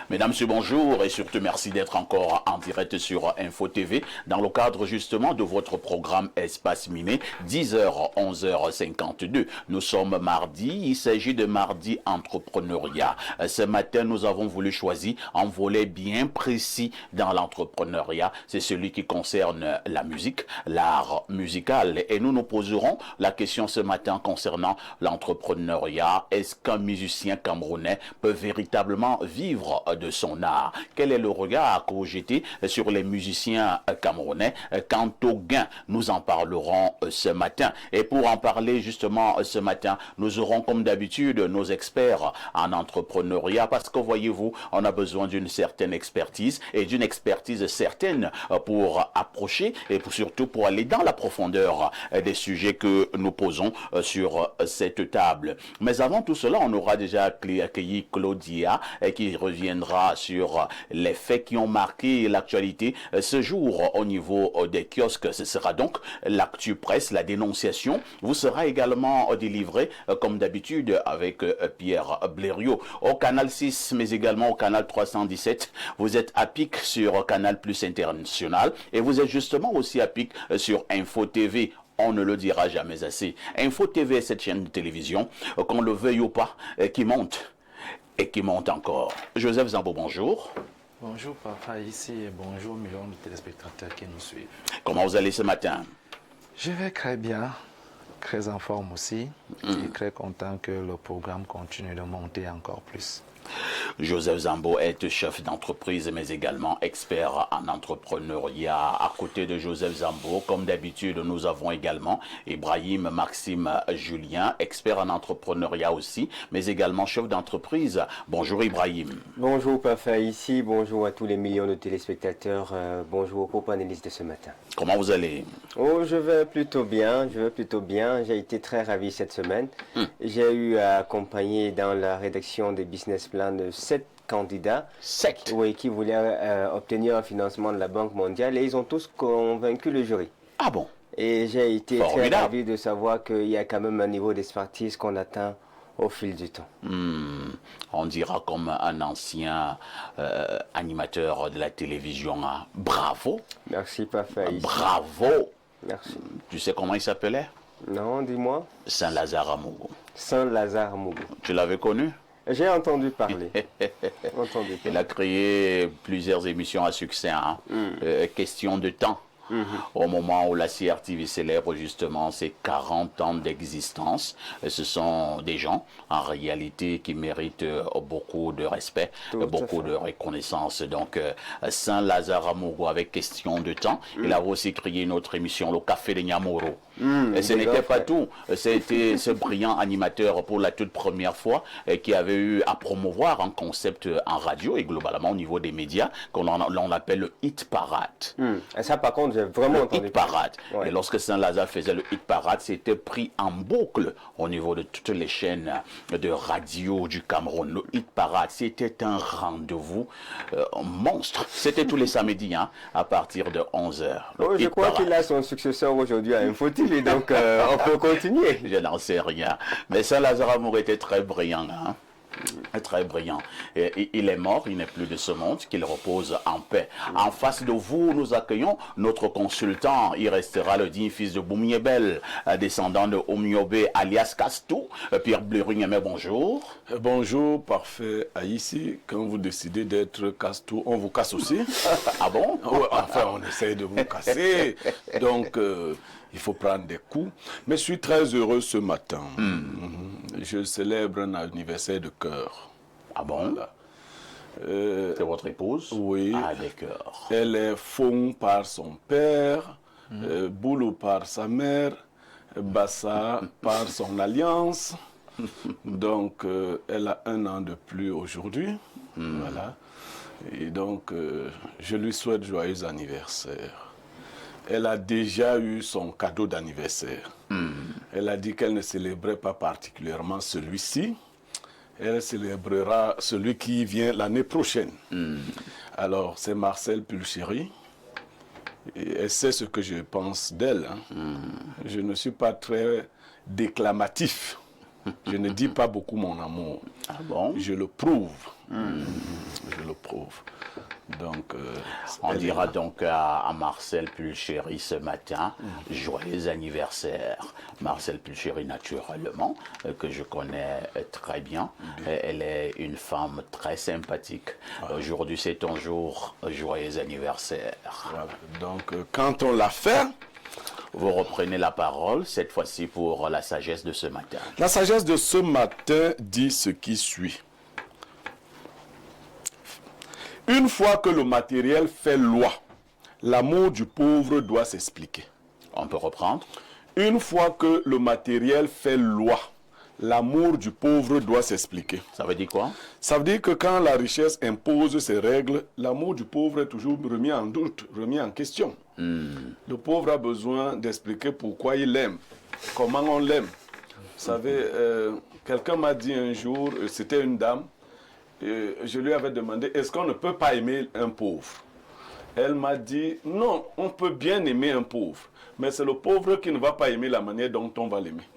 Mesdames, Messieurs, bonjour et surtout merci d'être encore en direct sur Info TV dans le cadre justement de votre programme Espace Miné, 10h, 11h52. Nous sommes mardi, il s'agit de mardi entrepreneuriat. Ce matin, nous avons voulu choisir un volet bien précis dans l'entrepreneuriat. C'est celui qui concerne la musique, l'art musical. Et nous nous poserons la question ce matin concernant l'entrepreneuriat. Est-ce qu'un musicien camerounais peut véritablement vivre de son art? Quel est le regard que vous jetez sur les musiciens camerounais quant au gain? Nous en parlerons ce matin. Et pour en parler justement ce matin, nous aurons comme d'habitude nos experts en entrepreneuriat parce que voyez-vous, on a besoin d'une certaine expertise et d'une expertise certaine pour approcher et surtout pour aller dans la profondeur des sujets que nous posons sur cette table. Mais avant tout cela, on aura déjà accueilli Claudia qui reviendra sur les faits qui ont marqué l'actualité ce jour au niveau des kiosques. Ce sera donc l'actu presse, la dénonciation vous sera également délivrée comme d'habitude avec Pierre Blériot au canal 6 mais également au canal 317. Vous êtes à pic sur Canal Plus International et vous êtes justement aussi à pic sur Info TV. On ne le dira jamais assez. Info TV est cette chaîne de télévision, qu'on le veuille ou pas, qui monte et qui monte encore. Joseph Zambo, bonjour. Bonjour papa, ici et bonjour millions de téléspectateurs qui nous suivent. Comment vous allez ce matin? Je vais très bien, très en forme aussi et très content que le programme continue de monter encore plus. Joseph Zambo est chef d'entreprise mais également expert en entrepreneuriat. À côté de Joseph Zambo, comme d'habitude, nous avons également Ibrahim Maxime Julien, expert en entrepreneuriat aussi, mais également chef d'entreprise. Bonjour Ibrahim. Bonjour Pafa ici, bonjour à tous les millions de téléspectateurs, bonjour aux co-panélistes de ce matin. Comment vous allez? Oh, je vais plutôt bien, j'ai été très ravi cette semaine. J'ai eu à accompagner dans la rédaction des business plans de 7 candidats oui, qui voulaient obtenir un financement de la Banque mondiale et ils ont tous convaincu le jury. Ah bon? Et j'ai été très ravi de savoir qu'il y a quand même un niveau d'expertise qu'on atteint au fil du temps. On dira comme un ancien animateur de la télévision, hein. Bravo. Merci Pafa. Bravo. Merci. Tu sais comment il s'appelait? Non, dis-moi. Saint-Lazare Amougou. Saint-Lazare Amougou. Tu l'avais connu? J'ai entendu parler. Il a créé plusieurs émissions à succès. Hein. Question de temps. Au moment où la CRTV célèbre justement ses 40 ans d'existence, ce sont des gens en réalité qui méritent beaucoup de respect, beaucoup de reconnaissance. Donc Saint-Lazare Amougou avec Question de temps, il a aussi créé une autre émission, le Café de Nyamoro. Et ce n'était pas tout, c'était ce brillant animateur pour la toute première fois qui avait eu à promouvoir un concept en radio et globalement au niveau des médias qu'on appelle le hit parade. Et ça par contre j'ai vraiment entendu parade. Ouais. Et lorsque Saint-Lazare faisait le hit parade, c'était pris en boucle au niveau de toutes les chaînes de radio du Cameroun. Le hit parade, c'était un rendez-vous monstre. C'était tous les samedis hein, à partir de 11h. Je crois qu'il a son successeur aujourd'hui à Info TV, donc on peut continuer. Je n'en sais rien. Mais Saint-Lazare Amour était très brillant. Hein. Très brillant. Et il est mort, il n'est plus de ce monde, qu'il repose en paix. En face de vous, nous accueillons notre consultant. Il restera le digne fils de Boumiebel, descendant de Omiobe alias Castou. Pierre Blériot, bonjour. Bonjour, parfait. Ici, quand vous décidez d'être Castou, on vous casse aussi. Ah bon? Ouais, enfin, on essaye de vous casser. Donc, il faut prendre des coups. Mais je suis très heureux ce matin. Je célèbre un anniversaire de cœur. Ah bon? Voilà. C'est votre épouse? Oui. Ah, d'accord. Elle est Fong par son père, Boulou par sa mère, Bassa par son alliance. Donc, elle a 1 an de plus aujourd'hui. Voilà. Et donc, je lui souhaite joyeux anniversaire. Elle a déjà eu son cadeau d'anniversaire. Elle a dit qu'elle ne célébrait pas particulièrement celui-ci. Elle célébrera celui qui vient l'année prochaine. Alors, c'est Marcel Pulchéry. Et elle sait ce que je pense d'elle. Hein. Je ne suis pas très déclamatif. Je ne dis pas beaucoup mon amour. Ah bon? Je le prouve. Je le trouve. Donc, on dira donc à Marcel Pulchéry ce matin, joyeux anniversaire. Marcel Pulchéry, naturellement, que je connais très bien. Elle est une femme très sympathique. Aujourd'hui, c'est ton jour, joyeux anniversaire. Voilà. Donc, quand on l'a fait, vous reprenez la parole, cette fois-ci pour la sagesse de ce matin. La sagesse de ce matin dit ce qui suit. Une fois que le matériel fait loi, l'amour du pauvre doit s'expliquer. On peut reprendre. Une fois que le matériel fait loi, l'amour du pauvre doit s'expliquer. Ça veut dire quoi? Ça veut dire que quand la richesse impose ses règles, l'amour du pauvre est toujours remis en doute, remis en question. Le pauvre a besoin d'expliquer pourquoi il l'aime, comment on l'aime. Vous savez, quelqu'un m'a dit un jour, c'était une dame, je lui avais demandé, est-ce qu'on ne peut pas aimer un pauvre? Elle m'a dit, non, on peut bien aimer un pauvre, mais c'est le pauvre qui ne va pas aimer la manière dont on va l'aimer.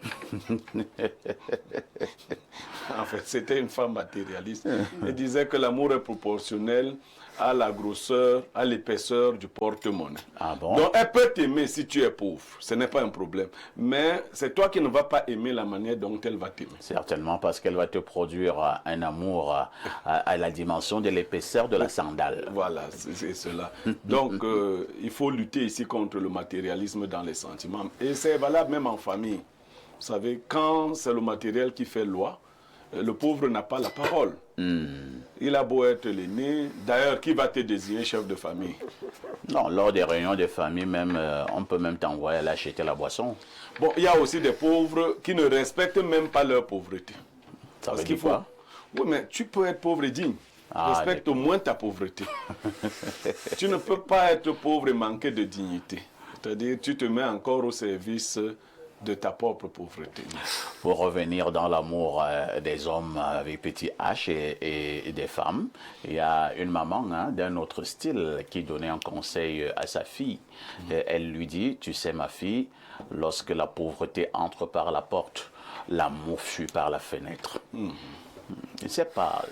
En fait, c'était une femme matérialiste. Elle disait que l'amour est proportionnel à la grosseur, à l'épaisseur du porte-monnaie. Ah bon? Donc, elle peut t'aimer si tu es pauvre. Ce n'est pas un problème. Mais c'est toi qui ne vas pas aimer la manière dont elle va t'aimer. Certainement parce qu'elle va te produire un amour à la dimension de l'épaisseur de la sandale. Voilà, c'est cela. Donc, il faut lutter ici contre le matérialisme dans les sentiments. Et c'est valable même en famille. Vous savez, quand c'est le matériel qui fait loi, le pauvre n'a pas la parole. Il a beau être l'aîné. D'ailleurs, qui va te désigner chef de famille? Non, lors des réunions de famille, même, on peut même t'envoyer aller acheter la boisson. Bon, il y a aussi des pauvres qui ne respectent même pas leur pauvreté. Ça veut dire quoi? Oui, mais tu peux être pauvre et digne. Respecte au moins ta pauvreté. Tu ne peux pas être pauvre et manquer de dignité. C'est-à-dire, tu te mets encore au service de ta propre pauvreté. Pour revenir dans l'amour des hommes avec petit H et des femmes, il y a une maman d'un autre style qui donnait un conseil à sa fille. Elle lui dit, tu sais ma fille, lorsque la pauvreté entre par la porte, l'amour fuit par la fenêtre. Je ne sais pas,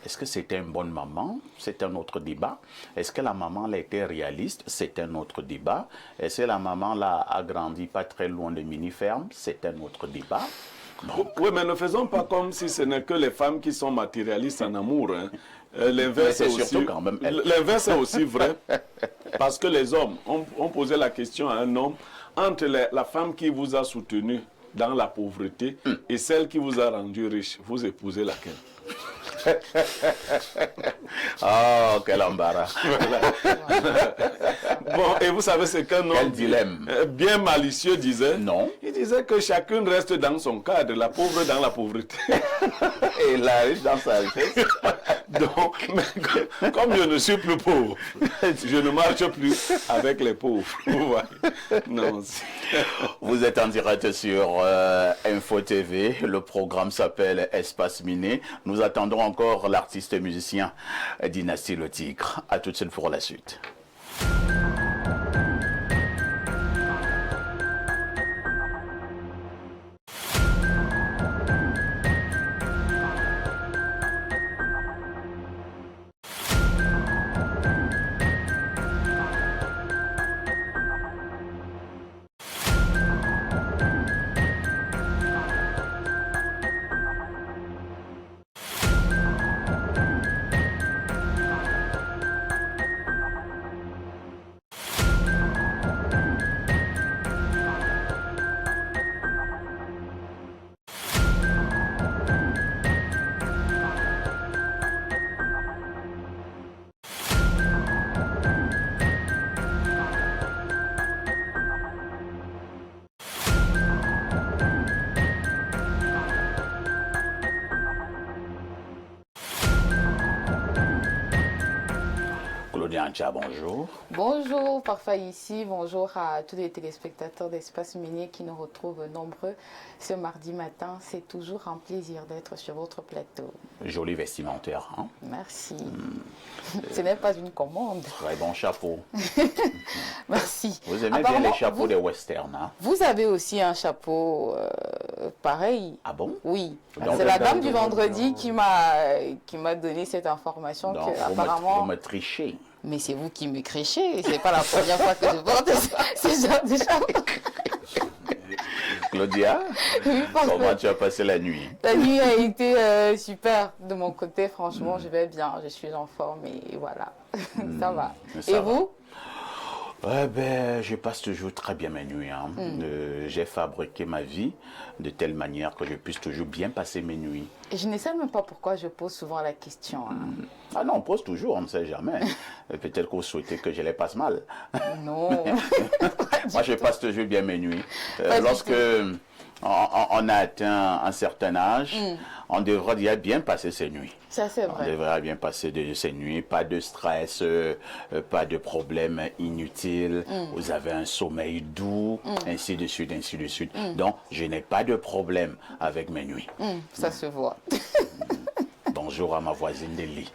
est-ce que c'était une bonne maman? C'est un autre débat. Est-ce que la maman là, était réaliste? C'est un autre débat. Est-ce que la maman là, a grandi pas très loin de mini-ferme? C'est un autre débat. Oui, mais ne faisons pas comme si ce n'est que les femmes qui sont matérialistes en amour. Hein. L'inverse est aussi vrai. Parce que les hommes, on posait la question à un homme, entre la femme qui vous a soutenu dans la pauvreté et celle qui vous a rendu riche, vous épousez laquelle? Oh, quel embarras. Bon, et vous savez ce qu'un homme dilemme bien malicieux disait? Non. Il disait que chacune reste dans son cadre, la pauvre dans la pauvreté. Et la riche dans sa richesse. Donc, mais, comme je ne suis plus pauvre, je ne marche plus avec les pauvres. Vous voyez? Non. Vous êtes en direct sur Info TV. Le programme s'appelle Espace Miné. Nous attendons encore l'artiste musicien Dynastie Le Tigre. À tout de suite pour la suite. Bonjour. Bonjour, parfois ici, bonjour à tous les téléspectateurs d'Espace Minier qui nous retrouvent nombreux ce mardi matin. C'est toujours un plaisir d'être sur votre plateau. Joli vestimentaire. Hein? Merci. Ce n'est pas une commande. Très bon chapeau. Merci. Vous aimez bien les chapeaux des westerns, hein? Vous avez aussi un chapeau pareil. Ah bon? Oui. Donc, C'est la dame du vendredi qui m'a donné cette information donc, que apparemment. vous me trichez. Mais c'est vous qui me crichez. C'est pas la première fois que je porte ce genre de chapeau. Claudia, Oui, comment tu as passé la nuit? La nuit a été super de mon côté. Franchement, je vais bien. Je suis en forme et voilà. Ça va. Ça Et va. vous? Je passe toujours très bien mes nuits. Hein. J'ai fabriqué ma vie de telle manière que je puisse toujours bien passer mes nuits. Et je ne sais même pas pourquoi je pose souvent la question. Hein. Ah non, on pose toujours, on ne sait jamais. Peut-être que vous souhaitez que je les passe mal. Non. Moi, je passe toujours bien mes nuits. Lorsque on a atteint un certain âge, on devrait bien passer ses nuits. Ça, c'est On vrai. devrait bien passer ces nuits, pas de stress, pas de problèmes inutiles. Vous avez un sommeil doux, ainsi de suite, ainsi de suite. Donc, je n'ai pas de problème avec mes nuits. Ça se voit. Bonjour à ma voisine de lit,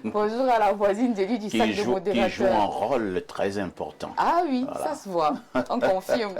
Bonjour à la voisine de lui du sac de qui joue un modérateur. rôle très important. Ah oui, Voilà. ça se voit. On confirme.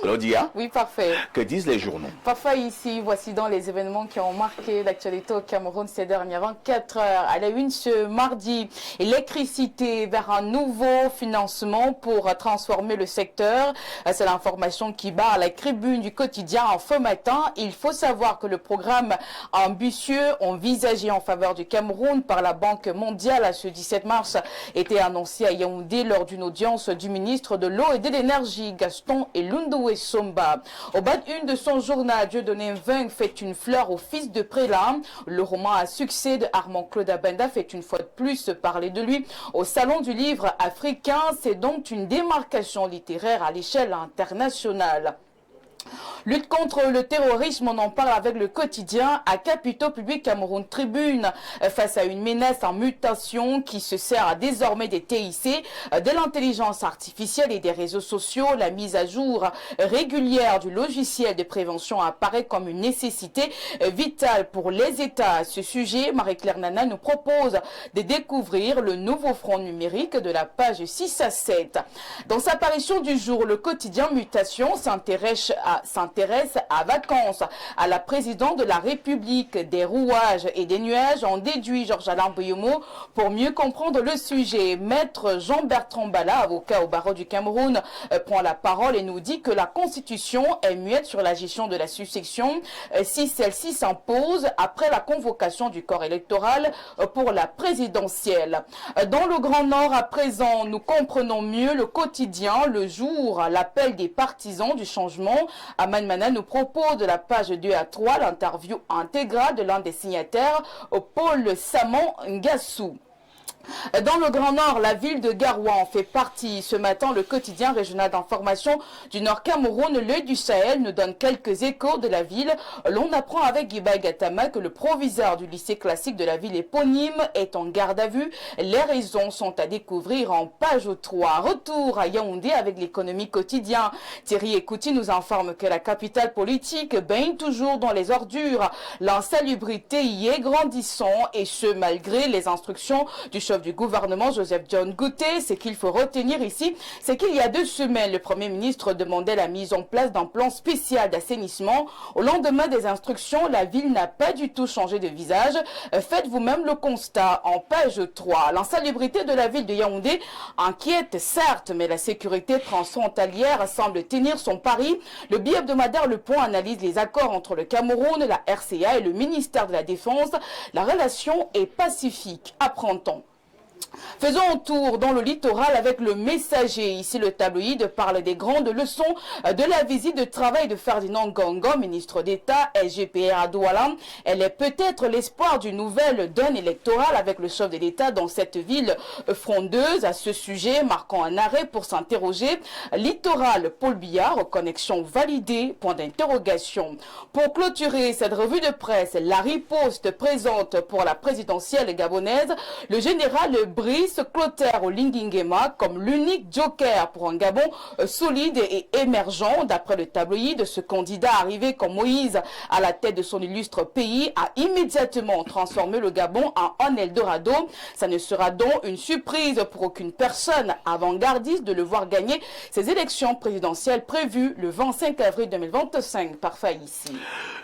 Claudia, Oui, parfait. que disent les journaux? Parfois ici, voici dans les événements qui ont marqué l'actualité au Cameroun ces dernières 24 heures. À la une ce mardi, l'électricité vers un nouveau financement pour transformer le secteur. C'est l'information qui bat à la tribune du quotidien en feu matin. Il faut savoir que le programme ambitieux envisagé en faveur du Cameroun par la Banque mondiale ce 17 mars était annoncé à Yaoundé lors d'une audience du ministre de l'eau et de l'énergie, Gaston Elundoué Somba. Au bas d'une de son journal, Dieudonné Mveng fait une fleur au fils de Prélat. Le roman à succès de Armand Claude Abenda fait une fois de plus parler de lui au Salon du livre africain. C'est donc une démarcation littéraire à l'échelle internationale. Lutte contre le terrorisme, on en parle avec le quotidien à Capitaux Public Cameroun Tribune. Face à une menace en mutation qui se sert désormais des TIC, de l'intelligence artificielle et des réseaux sociaux, la mise à jour régulière du logiciel de prévention apparaît comme une nécessité vitale pour les États. À ce sujet, Marie-Claire Nana nous propose de découvrir le nouveau front numérique de la page 6 à 7. Dans sa parution du jour, le quotidien Mutation s'intéresse à vacances, à la présidente de la République, des rouages et des nuages, en déduit Georges-Alain Boyomo pour mieux comprendre le sujet. Maître Jean-Bertrand Bala, avocat au barreau du Cameroun, prend la parole et nous dit que la Constitution est muette sur la gestion de la succession si celle-ci s'impose après la convocation du corps électoral pour la présidentielle. Dans le Grand Nord, à présent, nous comprenons mieux le quotidien, le jour, l'appel des partisans du changement. Aman Mana nous propose de la page 2 à 3 l'interview intégrale de l'un des signataires, Paul Samon Ngassou. Dans le Grand Nord, la ville de Garoua en fait partie. Ce matin, le quotidien régional d'information du Nord Cameroun, l'œil du Sahel, nous donne quelques échos de la ville. L'on apprend avec Guiba Gatama que le proviseur du lycée classique de la ville éponyme est en garde à vue. Les raisons sont à découvrir en page 3. Retour à Yaoundé avec l'économie quotidien. Thierry Ekouti nous informe que la capitale politique baigne toujours dans les ordures. L'insalubrité y est grandissant et ce malgré les instructions du chef du gouvernement Joseph John Gouté. Ce qu'il faut retenir ici, c'est qu'il y a 2 semaines, le Premier ministre demandait la mise en place d'un plan spécial d'assainissement. Au lendemain des instructions, la ville n'a pas du tout changé de visage. Faites vous-même le constat en page 3. L'insalubrité de la ville de Yaoundé inquiète certes, mais la sécurité transfrontalière semble tenir son pari. Le billet hebdomadaire Le Point analyse les accords entre le Cameroun, la RCA et le ministère de la Défense. La relation est pacifique, apprend-on. Faisons un tour dans le littoral avec le Messager. Ici, le tabloïd parle des grandes leçons de la visite de travail de Ferdinand Gongo, ministre d'État SGPR à Douala. Elle est peut-être l'espoir d'une nouvelle donne électorale avec le chef de l'État dans cette ville frondeuse. À ce sujet, marquant un arrêt pour s'interroger. Littoral, Paul Biard, connexion validée, point d'interrogation. Pour clôturer cette revue de presse, la riposte présente pour la présidentielle gabonaise, le général Brice Clotaire Olinguingema comme l'unique joker pour un Gabon solide et émergent. D'après le tabloïd, ce candidat arrivé comme Moïse à la tête de son illustre pays a immédiatement transformé le Gabon en un Eldorado. Ça ne sera donc une surprise pour aucune personne avant-gardiste de le voir gagner ces élections présidentielles prévues le 25 avril 2025 par Faïssi.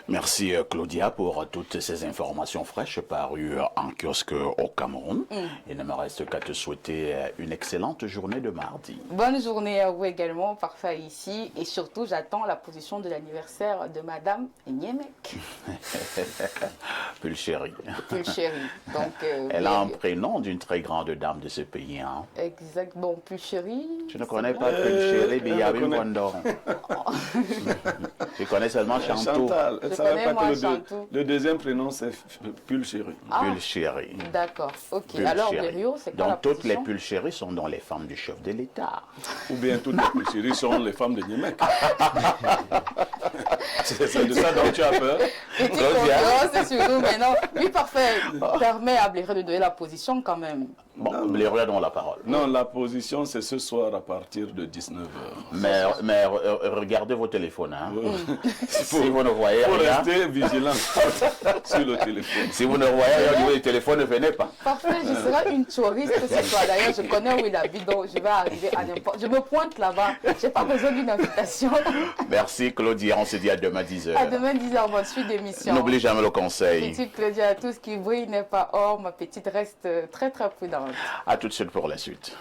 Merci Claudia pour toutes ces informations fraîches parues en kiosque au Cameroun. Il ne me reste qu'à te souhaiter une excellente journée de mardi. Bonne journée à vous également, parfait ici. Et surtout, j'attends la position de l'anniversaire de Madame Niemek. Pulchérie. Pulchérie. Donc, elle a un prénom d'une très grande dame de ce pays. Hein. Exact. Bon, Pulchérie. Tu ne connais pas Pulchérie Biyabi Wandon. Tu connais seulement Chantou. Chantal. Elle savait pas que le deuxième prénom, c'est Pulchérie. Pulchérie. D'accord. Ok. Alors, Blériot, c'est quoi la donc, toutes les position? Pulchéries sont dans les femmes du chef de l'État. Ou bien toutes les Pulchéries sont les femmes de Niemek. C'est de ça dont tu as peur. Petit confiance, c'est surtout maintenant. Oui, parfait. Permet à Blériot de donner la position quand même. Bon, Blériot a donc la parole. Non, la position, c'est ce soir à partir de 19h. Mais regardez vos téléphones. Hein. Si vous ne voyez Il faut rien, rester vigilant sur le téléphone. si vous ne voyez rien au niveau du téléphone, ne venez pas. Parfait, je serai une touriste ce soir. D'ailleurs, je connais où il habite, donc je vais arriver à n'importe. Je me pointe là-bas. Je n'ai pas besoin d'une invitation. Merci Claudia, on se dit à demain 10h. À demain 10h, bonne suite d'émission. N'oublie jamais le conseil. Petite Claudia, tout ce qui brille n'est pas or. Ma petite reste très très prudente. À tout de suite pour la suite.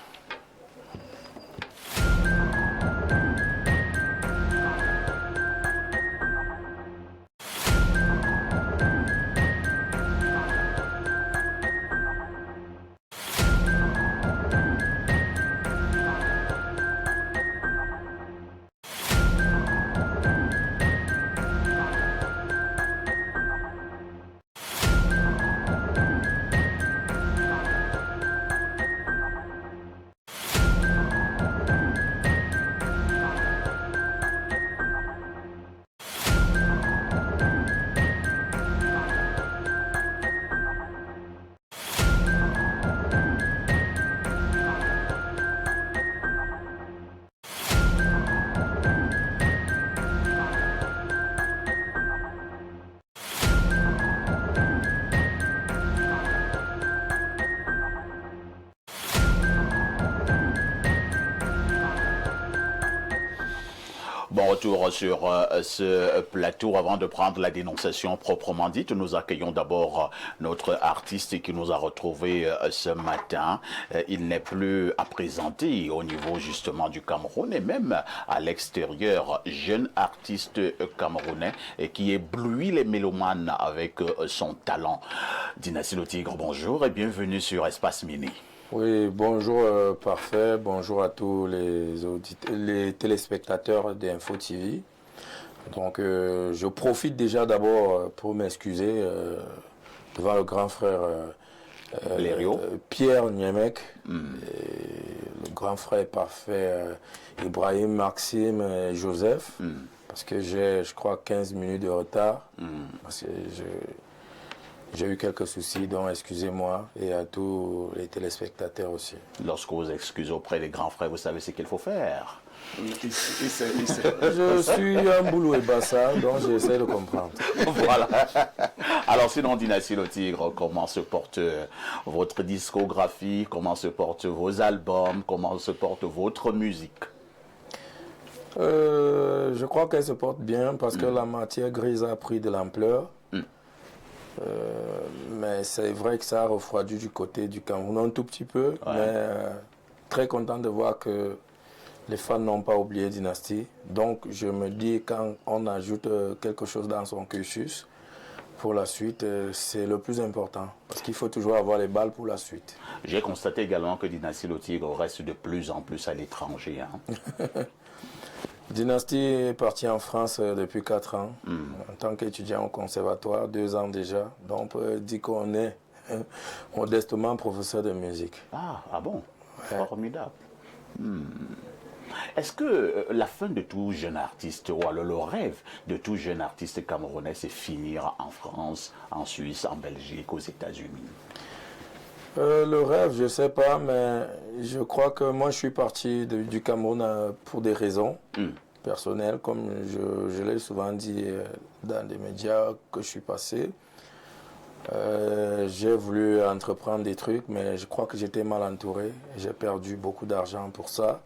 Bon retour sur ce plateau. Avant de prendre la dénonciation proprement dite, nous accueillons d'abord notre artiste qui nous a retrouvés ce matin. Il n'est plus à présenter au niveau justement du Cameroun et même à l'extérieur. Jeune artiste camerounais et qui éblouit les mélomanes avec son talent. Dynastie Le Tigre, bonjour et bienvenue sur Espace Mini. Oui, bonjour Parfait, bonjour à tous les téléspectateurs d'Info TV. Donc je profite déjà d'abord pour m'excuser devant le grand frère Pierre Niemek, et le grand frère Parfait Ibrahim, Maxime et Joseph, parce que j'ai, je crois, 15 minutes de retard, parce que j'ai eu quelques soucis, donc excusez-moi, et à tous les téléspectateurs aussi. Lorsque vous excusez auprès des grands frères, vous savez ce qu'il faut faire. Je suis un boulot et bassa, donc j'essaie de comprendre. Voilà. Alors sinon, Dynastie Le Tigre, comment se porte votre discographie, comment se portent vos albums, comment se porte votre musique? Je crois qu'elle se porte bien parce que la matière grise a pris de l'ampleur. Mais c'est vrai que ça a refroidi du côté du Cameroun un tout petit peu, mais très content de voir que les fans n'ont pas oublié Dynastie. Donc je me dis, quand on ajoute quelque chose dans son cursus, pour la suite, c'est le plus important, parce qu'il faut toujours avoir les balles pour la suite. J'ai constaté également que Dynastie Le Tigre reste de plus en plus à l'étranger. Hein. Dynastie est partie en France depuis 4 ans, en tant qu'étudiant au conservatoire, 2 ans déjà. Donc on peut dire qu'on est modestement professeur de musique. Ah bon, formidable. Est-ce que la fin de tout jeune artiste, ou alors le rêve de tout jeune artiste camerounais, c'est finir en France, en Suisse, en Belgique, aux États-Unis? Le rêve, je ne sais pas, mais je crois que moi, je suis parti du Cameroun pour des raisons personnelles, comme je l'ai souvent dit dans des médias que je suis passé. J'ai voulu entreprendre des trucs, mais je crois que j'étais mal entouré. J'ai perdu beaucoup d'argent pour ça.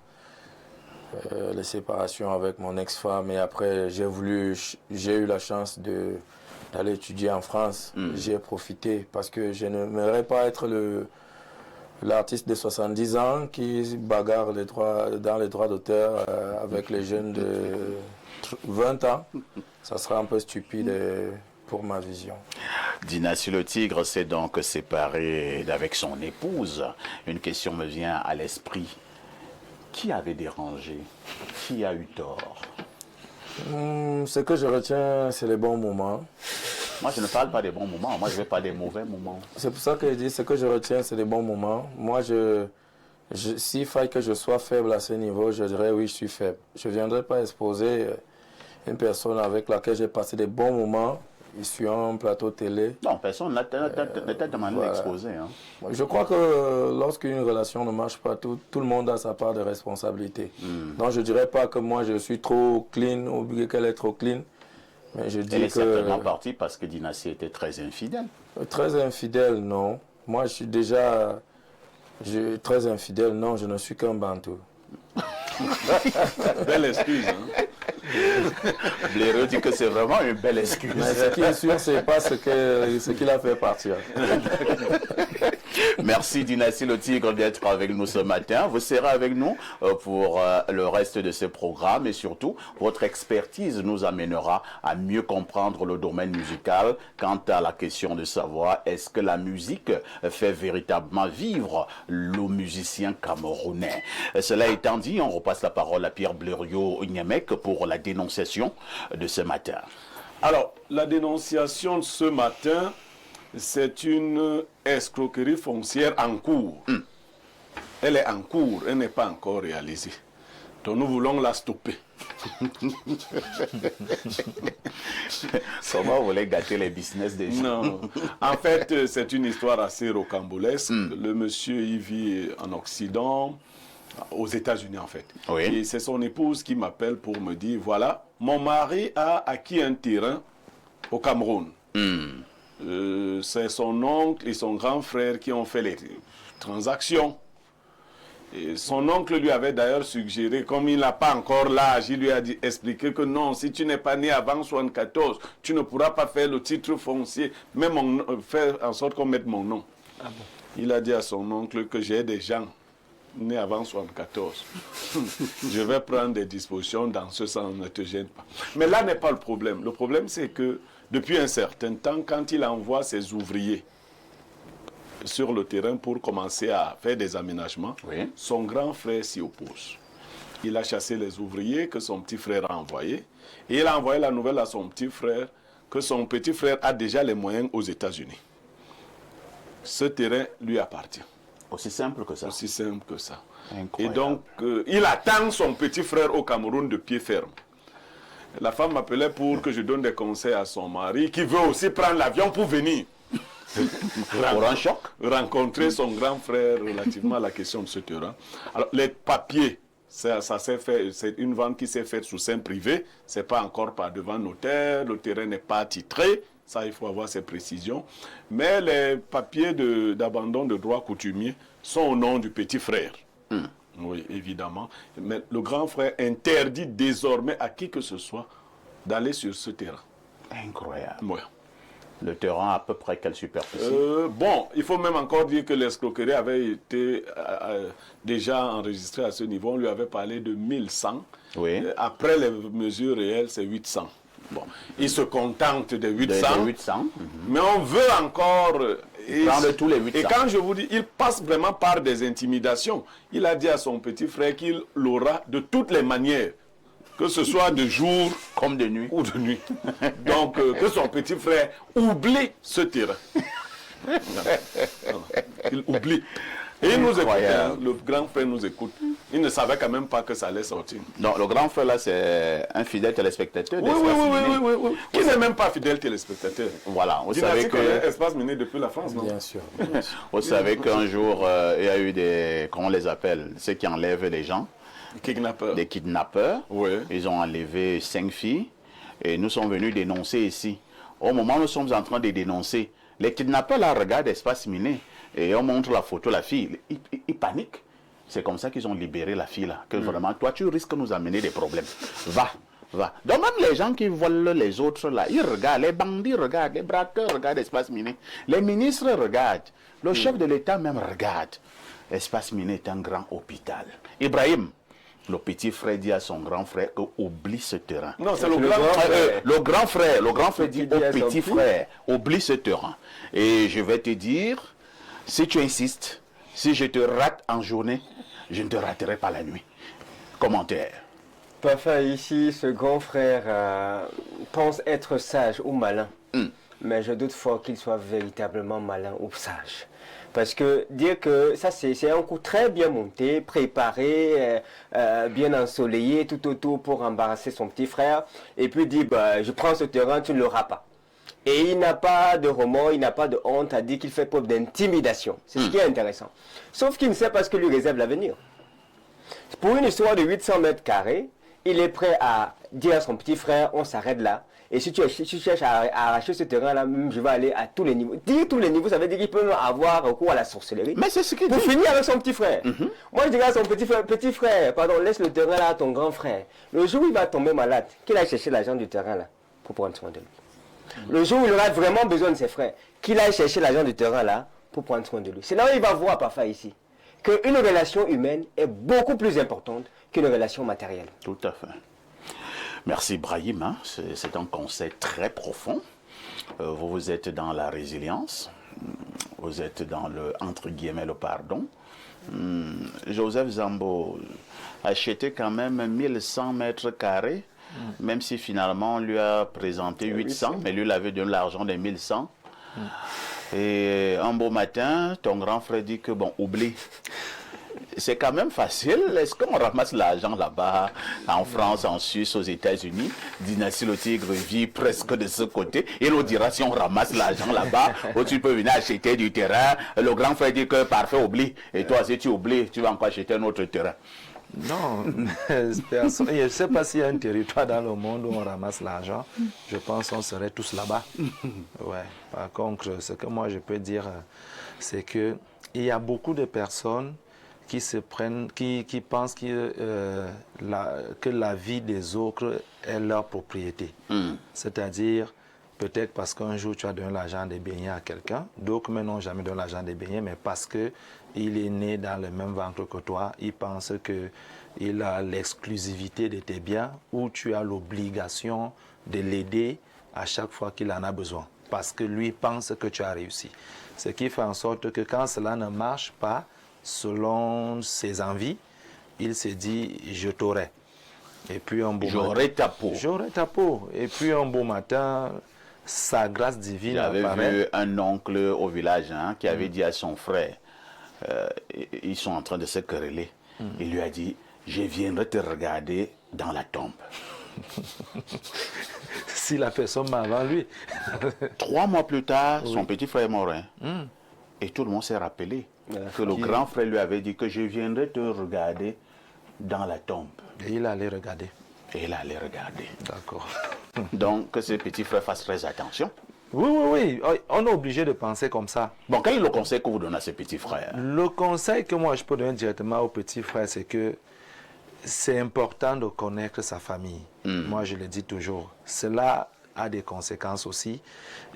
Les séparations avec mon ex-femme, et après, j'ai eu la chance d'aller étudier en France. J'ai profité parce que je n'aimerais pas être l'artiste de 70 ans qui bagarre dans les droits d'auteur avec les jeunes de 20 ans. Ça serait un peu stupide pour ma vision. Dynastie Le Tigre s'est donc séparé avec son épouse. Une question me vient à l'esprit. Qui avait dérangé? Qui a eu tort? Ce que je retiens, c'est les bons moments. Moi, je ne parle pas des bons moments. Moi, je vais pas des mauvais moments. C'est pour ça que je dis, ce que je retiens, c'est les bons moments. Moi, s'il faille que je sois faible à ce niveau, je dirais oui, je suis faible. Je ne viendrai pas exposer une personne avec laquelle j'ai passé des bons moments sur un plateau télé. Non, personne ne t'a demandé d'exposer. Hein. Je crois que lorsqu'une relation ne marche pas, tout le monde a sa part de responsabilité. Donc je ne dirais pas que moi je suis trop clean ou qu'elle est trop clean. Mais je dis Elle est certainement partie parce que Dynastie était très infidèle. Très infidèle, non. Moi je suis déjà très infidèle, non, je ne suis qu'un bantou. Belle excuse, hein. Blaireau dit que c'est vraiment une belle excuse. Mais ce qui est sûr, c'est pas ce qu'il a fait partir. Merci Dynastie Le Tigre d'être avec nous ce matin. Vous serez avec nous pour le reste de ce programme et surtout, votre expertise nous amènera à mieux comprendre le domaine musical quant à la question de savoir est-ce que la musique fait véritablement vivre le musicien camerounais. Cela étant dit, on repasse la parole à Pierre Blériot-Niamek pour la dénonciation de ce matin. Alors, la dénonciation de ce matin, c'est une escroquerie foncière en cours. Elle est en cours, elle n'est pas encore réalisée. Donc nous voulons la stopper. Comment vous voulez gâter les business des gens? Non. En fait, c'est une histoire assez rocambolesque. Le monsieur, il vit en Occident, aux États-Unis en fait. Oui. Et c'est son épouse qui m'appelle pour me dire, voilà, mon mari a acquis un terrain au Cameroun. C'est son oncle et son grand frère qui ont fait les transactions. Et son oncle lui avait d'ailleurs suggéré, comme il n'a pas encore l'âge, il lui a expliqué que non, si tu n'es pas né avant 74, tu ne pourras pas faire le titre foncier, même faire en sorte qu'on mette mon nom. Ah bon. Il a dit à son oncle que j'ai des gens nés avant 74. Je vais prendre des dispositions dans ce sens, ne te gêne pas. Mais là n'est pas le problème. Le problème, c'est que depuis un certain temps, quand il envoie ses ouvriers sur le terrain pour commencer à faire des aménagements, oui, son grand frère s'y oppose. Il a chassé les ouvriers que son petit frère a envoyés et il a envoyé la nouvelle à son petit frère que son petit frère a déjà les moyens aux États-Unis. Ce terrain lui appartient. Aussi simple que ça. Aussi simple que ça. Incroyable. Et donc, il attend son petit frère au Cameroun de pied ferme. La femme m'appelait pour que je donne des conseils à son mari qui veut aussi prendre l'avion pour venir. Pour un choc. Rencontrer son grand frère relativement à la question de ce terrain. Alors, les papiers, ça s'est fait, c'est une vente qui s'est faite sous seing privé, c'est pas encore par devant notaire, le terrain n'est pas titré, ça il faut avoir ces précisions. Mais les papiers d'abandon de droit coutumier sont au nom du petit frère. Oui, évidemment. Mais le grand frère interdit désormais à qui que ce soit d'aller sur ce terrain. Incroyable. Ouais. Le terrain à peu près quelle superficie? Bon, il faut même encore dire que l'escroquerie avait été déjà enregistrée à ce niveau. On lui avait parlé de 1100. Oui. Après les mesures réelles, c'est 800. Bon, il se contente de 800. De 800. Mais on veut encore... prendre tous les 800. Et quand je vous dis, il passe vraiment par des intimidations. Il a dit à son petit frère qu'il l'aura de toutes les manières. Que ce soit de jour comme de nuit. Ou de nuit. Donc, que son petit frère oublie ce terrain. Il oublie. Et il nous écoute, le grand frère nous écoute. Il ne savait quand même pas que ça allait sortir. Non, le grand frère là, c'est un fidèle téléspectateur. Oui. Qui n'est même pas fidèle téléspectateur. Voilà, vous savez que... Espace Miné depuis la France, non? Bien sûr. Vous savez qu'un jour, il y a eu des... Comment on les appelle? Ceux qui enlèvent les gens. Kidnappeurs. Des kidnappeurs. Oui. Ils ont enlevé 5 filles. Et nous sommes venus dénoncer ici. Au moment où nous sommes en train de dénoncer, les kidnappeurs là regardent Espace Miné. Et on montre la photo, la fille. Ils paniquent. C'est comme ça qu'ils ont libéré la fille là. Que vraiment, toi, tu risques de nous amener des problèmes. Va. Donc même les gens qui volent les autres là, ils regardent. Les bandits regardent. Les braqueurs regardent Espace Miné. Les ministres regardent. Le chef de l'État même regarde. Espace Miné est un grand hôpital. Ibrahim, le petit frère dit à son grand frère oublie ce terrain. Non, c'est le grand frère. Le grand frère dit au petit frère, oublie ce terrain. Et je vais te dire, si tu insistes, si je te rate en journée, je ne te raterai pas la nuit. Commentaire. Parfois ici, ce grand frère pense être sage ou malin. Mais je doute fort qu'il soit véritablement malin ou sage. Parce que dire que ça, c'est un coup très bien monté, préparé, bien ensoleillé, tout autour pour embarrasser son petit frère. Et puis dire, bah, je prends ce terrain, tu ne l'auras pas. Et il n'a pas de remords, il n'a pas de honte à dire qu'il fait preuve d'intimidation. C'est ce qui est intéressant. Sauf qu'il ne sait pas ce que lui réserve l'avenir. Pour une histoire de 800 mètres carrés, il est prêt à dire à son petit frère, on s'arrête là. Et si tu cherches à arracher ce terrain-là, je vais aller à tous les niveaux. Dire tous les niveaux, ça veut dire qu'il peut avoir recours à la sorcellerie. Mais c'est ce qu'il dit. Pour finir avec son petit frère. Moi, je dirais à son petit frère, pardon, laisse le terrain là à ton grand frère. Le jour où il va tomber malade, qu'il aille chercher l'argent du terrain là, pour prendre soin de lui. Le jour où il aura vraiment besoin de ses frères, qu'il aille chercher l'argent du terrain là, pour prendre soin de lui. C'est là où il va voir parfois ici, qu'une relation humaine est beaucoup plus importante qu'une relation matérielle. Tout à fait. Merci Brahim, hein. C'est un conseil très profond. Vous êtes dans la résilience, vous êtes dans le, entre guillemets, le pardon. Joseph Zambo achetait quand même 1100 mètres carrés, même si finalement on lui a présenté 800, mais lui il avait donné l'argent des 1100. Et un beau matin, ton grand frère dit que bon, oublie. C'est quand même facile. Est-ce qu'on ramasse l'argent là-bas, en France, en Suisse, aux États-Unis? Dynastie Le Tigre vit presque de ce côté. Et l'on dira si on ramasse l'argent là-bas, ou tu peux venir acheter du terrain. Le grand frère dit que parfait, oublie. Et toi, si tu oublies, tu vas encore acheter un autre terrain. Non, je ne sais pas s'il y a un territoire dans le monde où on ramasse l'argent. Je pense qu'on serait tous là-bas. Ouais. Par contre, ce que moi je peux dire, c'est qu'il y a beaucoup de personnes qui se prennent, qui pensent que la vie des autres est leur propriété. C'est-à-dire, peut-être parce qu'un jour tu as donné l'argent des beignets à quelqu'un, d'autres n'ont jamais donné l'argent des beignets, mais parce qu'il est né dans le même ventre que toi, il pense qu'il a l'exclusivité de tes biens ou tu as l'obligation de l'aider à chaque fois qu'il en a besoin. Parce que lui pense que tu as réussi. Ce qui fait en sorte que quand cela ne marche pas, selon ses envies, il se dit « je t'aurai ». Et puis un beau j'aurai ta peau. J'aurai ta peau. Et puis un beau matin, sa grâce divine apparaît. J'avais vu un oncle au village qui avait dit à son frère, ils sont en train de se quereller. Il lui a dit « je viendrai te regarder dans la tombe ». Si la personne m'a avant lui. 3 mois plus tard, son petit frère est mort. Et tout le monde s'est rappelé que le grand frère lui avait dit que je viendrai te regarder dans la tombe. Et il allait regarder. Et il allait regarder. D'accord. Donc que ce petit frère fasse très attention. Oui. On est obligé de penser comme ça. Bon, quel est le conseil que vous donnez à ce petit frère? Le conseil que moi je peux donner directement au petit frère, c'est que c'est important de connaître sa famille. Moi je le dis toujours. Cela a des conséquences aussi.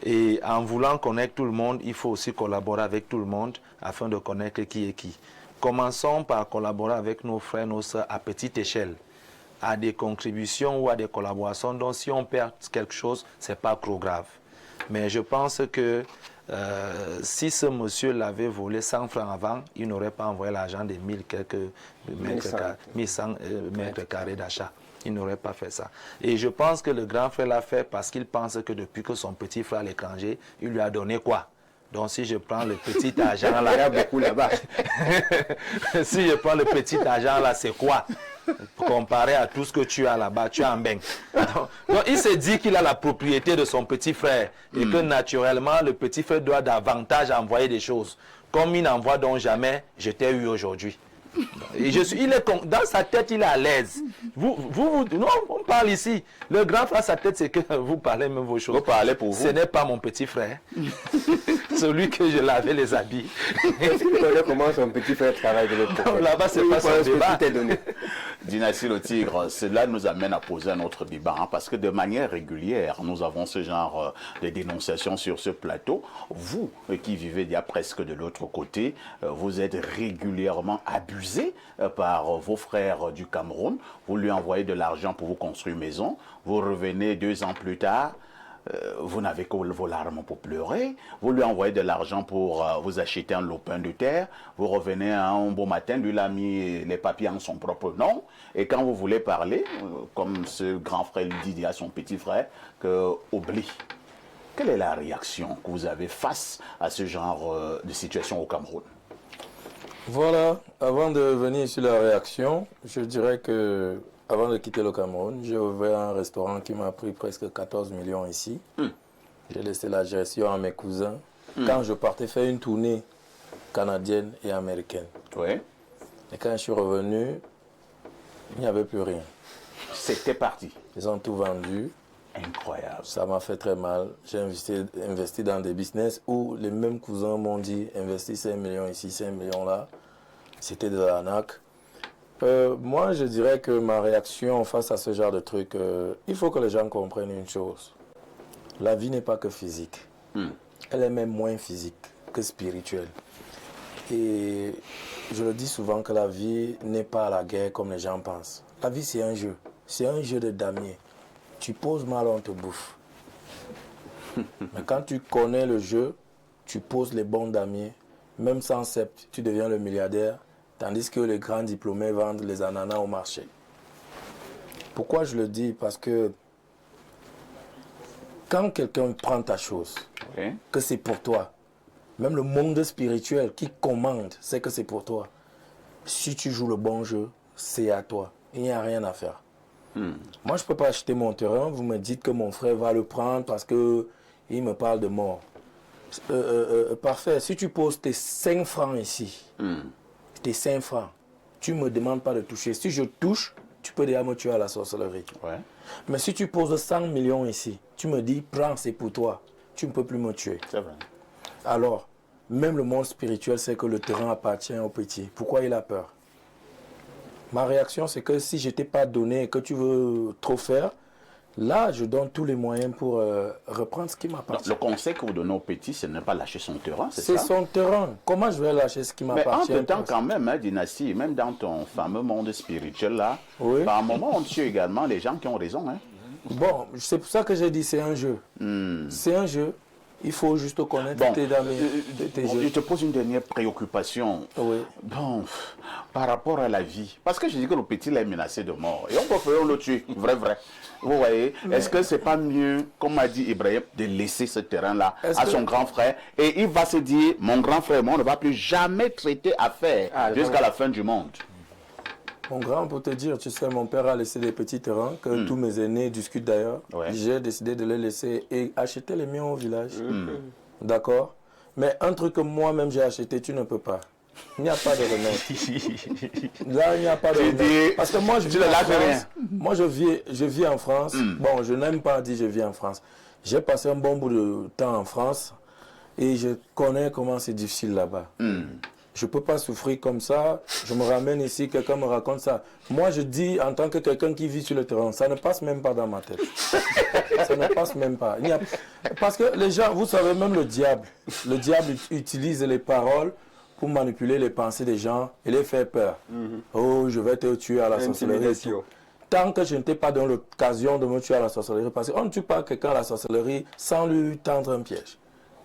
Et en voulant connaître tout le monde, il faut aussi collaborer avec tout le monde afin de connaître qui est qui. Commençons par collaborer avec nos frères, nos soeurs à petite échelle, à des contributions ou à des collaborations. Donc si on perd quelque chose, ce n'est pas trop grave. Mais je pense que si ce monsieur l'avait volé 100 francs avant, il n'aurait pas envoyé l'argent des 1100 mètres carrés d'achat. Il n'aurait pas fait ça. Et je pense que le grand frère l'a fait parce qu'il pense que depuis que son petit frère à l'étranger, il lui a donné quoi? Donc si je prends le petit argent là, Il y a beaucoup là-bas. si je prends le petit argent là, c'est quoi? Comparé à tout ce que tu as là-bas, tu as un bain. Donc il se dit qu'il a la propriété de son petit frère et que naturellement le petit frère doit davantage envoyer des choses. Comme il n'envoie donc jamais, je t'ai eu aujourd'hui. Et dans sa tête, il est à l'aise. Non, on parle ici. Le grand frère, sa tête, c'est que vous parlez même vos choses. Vous parlez pour vous. Ce n'est pas mon petit frère. Celui que je lavais les habits. Est-ce que tu connais comment son petit frère travaille de l'autre côté? Là-bas, c'est pas son débat. Dynastie Le Tigre, cela nous amène à poser un autre débat, hein, parce que de manière régulière, nous avons ce genre de dénonciations sur ce plateau. Vous, qui vivez il y a presque de l'autre côté, vous êtes régulièrement abusé par vos frères du Cameroun. Vous lui envoyez de l'argent pour vous construire une maison. Vous revenez 2 ans plus tard. Vous n'avez que vos larmes pour pleurer, vous lui envoyez de l'argent pour vous acheter un lopin de terre, vous revenez un beau matin, lui il a mis les papiers en son propre nom, et quand vous voulez parler, comme ce grand frère lui dit à son petit frère, que oublie. Quelle est la réaction que vous avez face à ce genre de situation au Cameroun? Voilà, avant de venir sur la réaction, je dirais que avant de quitter le Cameroun, j'ai ouvert un restaurant qui m'a pris presque 14 millions ici. J'ai laissé la gestion à mes cousins. Quand je partais faire une tournée canadienne et américaine. Oui. Et quand je suis revenu, il n'y avait plus rien. C'était parti. Ils ont tout vendu. Incroyable. Ça m'a fait très mal. J'ai investi dans des business où les mêmes cousins m'ont dit investis 5 millions ici, 5 millions là. C'était de l'arnaque. Moi, je dirais que ma réaction face à ce genre de truc, il faut que les gens comprennent une chose. La vie n'est pas que physique. Elle est même moins physique que spirituelle. Et je le dis souvent que la vie n'est pas la guerre comme les gens pensent. La vie, c'est un jeu. C'est un jeu de damier. Tu poses mal, on te bouffe. Mais quand tu connais le jeu, tu poses les bons damiers. Même sans sept, tu deviens le milliardaire. Tandis que les grands diplômés vendent les ananas au marché. Pourquoi je le dis? Parce que quand quelqu'un prend ta chose, que c'est pour toi, même le monde spirituel qui commande, c'est que c'est pour toi. Si tu joues le bon jeu, c'est à toi. Il n'y a rien à faire. Moi, je ne peux pas acheter mon terrain. Vous me dites que mon frère va le prendre parce qu'il me parle de mort. Parfait. Si tu poses tes 5 francs ici, tes 5 francs, tu ne me demandes pas de toucher. Si je touche, tu peux déjà me tuer à la sorcellerie. Mais si tu poses 100 millions ici, tu me dis, prends, c'est pour toi. Tu ne peux plus me tuer. C'est vrai. Alors, même le monde spirituel sait que le terrain appartient au petit. Pourquoi il a peur? Ma réaction, c'est que si je ne t'ai pas donné et que tu veux trop faire, là, je donne tous les moyens pour reprendre ce qui m'appartient. Le conseil que vous donnez au petit, ce n'est pas lâcher son terrain, c'est ça? C'est son terrain. Comment je vais lâcher ce qui m'appartient? Mais en temps quand même, hein, Dynastie, même dans ton fameux monde spirituel là, par un moment, on tue également les gens qui ont raison. Hein. Bon, c'est pour ça que j'ai dit c'est un jeu. C'est un jeu. Il faut juste connaître tes jeux. Je te pose une dernière préoccupation. Bon, par rapport à la vie. Parce que je dis que le petit là est menacé de mort. Et on peut faire le tuer. Vrai. Vous voyez, est-ce que c'est pas mieux, comme a dit Ibrahim, de laisser ce terrain-là à son grand frère? Et il va se dire, mon grand frère, moi, on ne va plus jamais traiter affaire jusqu'à la fin du monde. Mon grand, pour te dire, tu sais, mon père a laissé des petits terrains que tous mes aînés discutent d'ailleurs. J'ai décidé de les laisser et acheter les miens au village. D'accord? Mais un truc que moi-même j'ai acheté, tu ne peux pas. Il n'y a pas de remède. Là, il n'y a pas de remède. Parce que moi, je vis en France. Moi, je vis en France. Bon, je n'aime pas dire je vis en France. J'ai passé un bon bout de temps en France et je connais comment c'est difficile là-bas. Je ne peux pas souffrir comme ça. Je me ramène ici, quelqu'un me raconte ça. Moi, je dis, en tant que quelqu'un qui vit sur le terrain, ça ne passe même pas dans ma tête. Ça ne passe même pas. Parce que les gens, vous savez, même le diable utilise les paroles pour manipuler les pensées des gens et les faire peur. Oh, je vais te tuer à la sorcellerie. Tant que je ne t'ai pas donné l'occasion de me tuer à la sorcellerie, parce qu'on ne tue pas quelqu'un à la sorcellerie sans lui tendre un piège.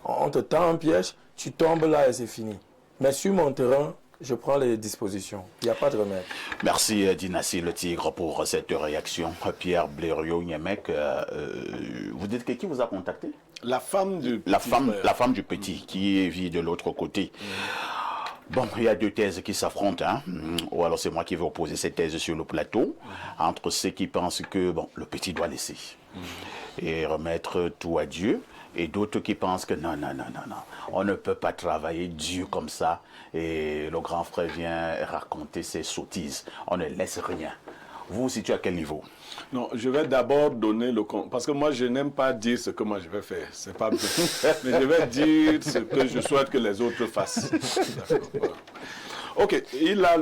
On te tend un piège, tu tombes là et c'est fini. Mais sur mon terrain, je prends les dispositions. Il n'y a pas de remède. Merci Dinassi le Tigre pour cette réaction. Pierre Blériot-Niemek, vous dites que qui vous a contacté? La femme du petit La femme du frère. petit qui vit de l'autre côté. Bon, il y a deux thèses qui s'affrontent, hein. Ou alors c'est moi qui vais opposer ces thèses sur le plateau, entre ceux qui pensent que bon, le petit doit laisser et remettre tout à Dieu, et d'autres qui pensent que non, on ne peut pas travailler Dieu comme ça, et le grand frère vient raconter ses sottises, on ne laisse rien. Vous vous situez à quel niveau? Non, je vais d'abord donner le compte. Parce que moi, je n'aime pas dire ce que moi je vais faire. C'est pas bien. Mais je vais dire ce que je souhaite que les autres fassent. D'accord, voilà. Ok, il a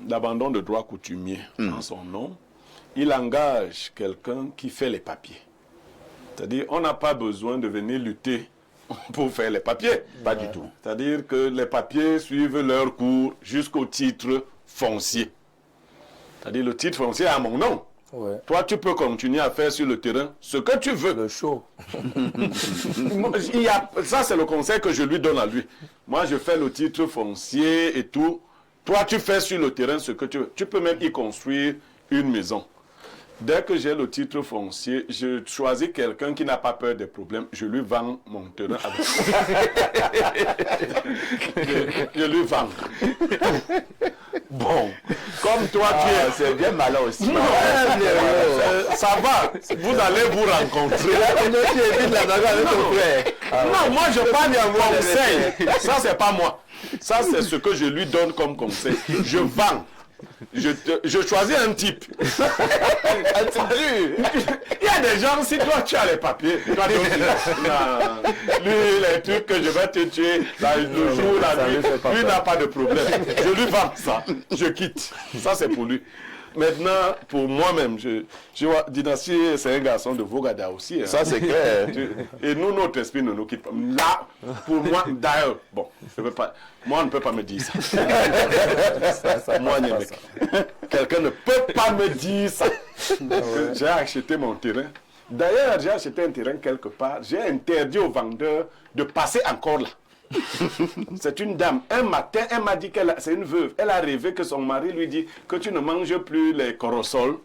l'abandon de droit coutumier en son nom. Il engage quelqu'un qui fait les papiers. C'est-à-dire, on n'a pas besoin de venir lutter pour faire les papiers. Pas du tout. C'est-à-dire que les papiers suivent leur cours jusqu'au titre foncier. C'est-à-dire, le titre foncier est à mon nom. Ouais. Toi, tu peux continuer à faire sur le terrain ce que tu veux. Le show. Ça, c'est le conseil que je lui donne à lui. Moi, je fais le titre foncier et tout. Toi, tu fais sur le terrain ce que tu veux. Tu peux même y construire une maison. Dès que j'ai le titre foncier, je choisis quelqu'un qui n'a pas peur des problèmes. Je lui vends mon terrain. Je lui vends. Bon, comme toi, tu es... C'est bien malin aussi. Ça va, vous allez vous rencontrer. Non, moi je parle d'un conseil. Ça, c'est pas moi. Ça, c'est ce que je lui donne comme conseil. Je vends. Je choisis un type. Il y a des gens, si toi tu as les papiers, toi tu dis, non, lui, les trucs que je vais te tuer, le jour, la nuit, lui n'a pas de problème. Je lui vends ça, je quitte. Ça, c'est pour lui. Maintenant, pour moi-même, je vois, Dinassi, c'est un garçon de Vogada aussi. Hein. Ça, c'est clair. Et nous, notre esprit ne nous quitte pas. Là, pour moi, d'ailleurs, bon, je veux pas, moi, on ne peut pas me dire ça. Moi, quelqu'un ne peut pas me dire ça. J'ai acheté mon terrain. D'ailleurs, j'ai acheté un terrain quelque part. J'ai interdit au vendeur de passer encore là. C'est une dame. Un matin, elle m'a dit c'est une veuve. Elle a rêvé que son mari lui dit que tu ne manges plus les corosols.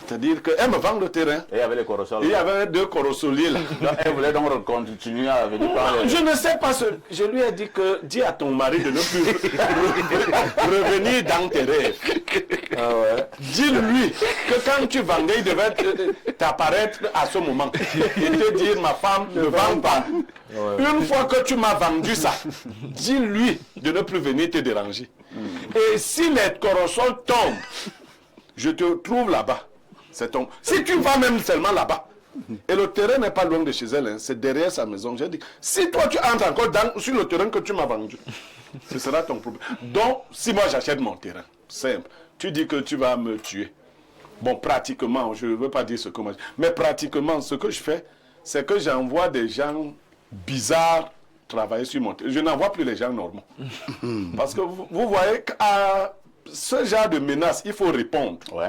C'est-à-dire qu'elle me vend le terrain. Et il y avait les corosols. Il y avait 2 corosoliers là. Donc, elle voulait donc continuer à venir parler. Je ne sais pas ce. Je lui ai dit que dis à ton mari de ne plus revenir dans tes rêves. Ah ouais. Dis-lui que quand tu vendais, il devait t'apparaître à ce moment. Et te dire, ma femme, ne vends pas. Ouais. Une fois que tu m'as vendu ça, dis-lui de ne plus venir te déranger. Et si les corosols tombent, je te trouve là-bas. C'est ton... Si tu vas même seulement là-bas, et le terrain n'est pas loin de chez elle, hein, c'est derrière sa maison. J'ai dit, si toi tu entres encore sur le terrain que tu m'as vendu, ce sera ton problème. Donc, si moi j'achète mon terrain, simple, tu dis que tu vas me tuer. Bon, pratiquement, je ne veux pas dire ce que moi... Mais pratiquement, ce que je fais, c'est que j'envoie des gens bizarres travailler sur mon terrain. Je n'envoie plus les gens normaux. Parce que vous voyez qu'à ce genre de menace, il faut répondre. Ouais.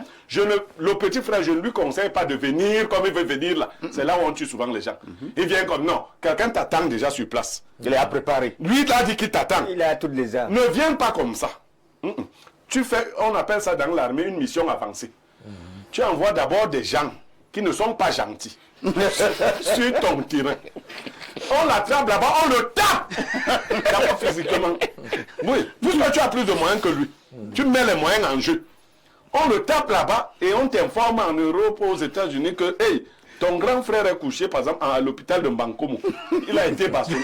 Le petit frère, je ne lui conseille pas de venir comme il veut venir là. C'est là où on tue souvent les gens. Il vient comme non, quelqu'un t'attend déjà sur place. Il est à préparer. Lui, il a dit qu'il t'attend. Il a toutes les armes. Ne viens pas comme ça. Tu fais, on appelle ça dans l'armée une mission avancée. Tu envoies d'abord des gens qui ne sont pas gentils sur ton terrain. On l'attrape là-bas, on le tape d'abord physiquement. Oui, puisque tu as plus de moyens que lui. Tu mets les moyens en jeu. On le tape là-bas et on t'informe en Europe, aux États-Unis que hey, ton grand frère est couché par exemple à l'hôpital de Mbankomo. Il a été bastonné.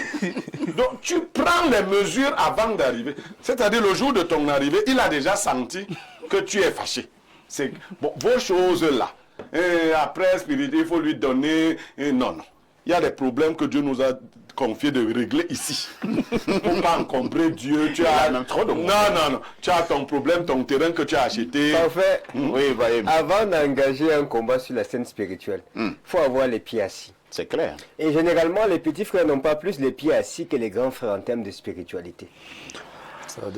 Donc tu prends les mesures avant d'arriver. C'est-à-dire le jour de ton arrivée, il a déjà senti que tu es fâché. C'est bon, vos choses là. Et après, il faut lui donner. Et non. Il y a des problèmes que Dieu nous a confié de régler ici. Pour pas encombrer Dieu. Tu as même trop de monde. Non. Tu as ton problème, ton terrain que tu as acheté. Parfait. Oui, avant d'engager un combat sur la scène spirituelle, il faut avoir les pieds assis. C'est clair. Et généralement, les petits frères n'ont pas plus les pieds assis que les grands frères en termes de spiritualité.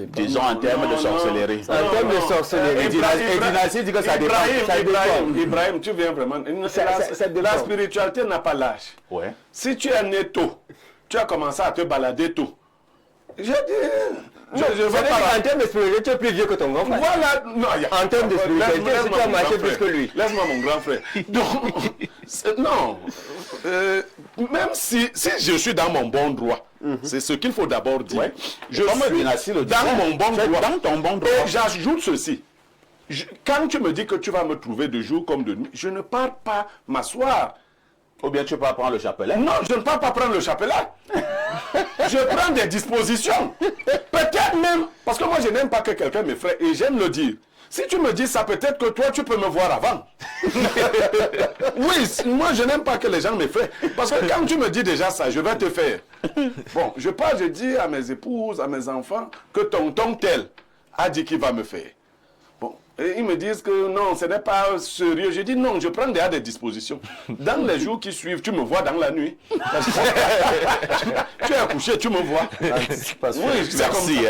Disons en termes de sorcellerie. En termes de sorcellerie. Et Dinassi dit que ça dépend. Ibrahim, tu viens vraiment. La spiritualité n'a pas l'âge. Ouais. Si tu es né tôt, tu as commencé à te balader tôt. J'ai dit, je veux pas... En termes de spiritualité, tu es plus vieux que ton grand frère. Voilà, non, En termes de spiritualité, tu as marché plus que lui. Laisse-moi mon grand frère. Donc, non, même si je suis dans mon bon droit, c'est ce qu'il faut d'abord dire. Ouais. Je suis dans mon bon droit. Dans ton bon droit. Et j'ajoute ceci. Quand tu me dis que tu vas me trouver de jour comme de nuit, je ne pars pas m'asseoir. Ou bien tu peux prendre le chapelet. Non, je ne pars pas prendre le chapelet. Je prends des dispositions. Peut-être même, parce que moi je n'aime pas que quelqu'un m'effraie et j'aime le dire. Si tu me dis ça, peut-être que toi tu peux me voir avant. Oui, moi je n'aime pas que les gens m'effraient. Parce que quand tu me dis déjà ça, je vais te faire. Bon, je pars, je dis à mes épouses, à mes enfants, que tonton tel a dit qu'il va me faire. Et ils me disent que non, ce n'est pas sérieux. Je dis non, je prends déjà des dispositions. Dans les jours qui suivent, tu me vois dans la nuit. Tu es accouché, tu me vois. Oui, merci.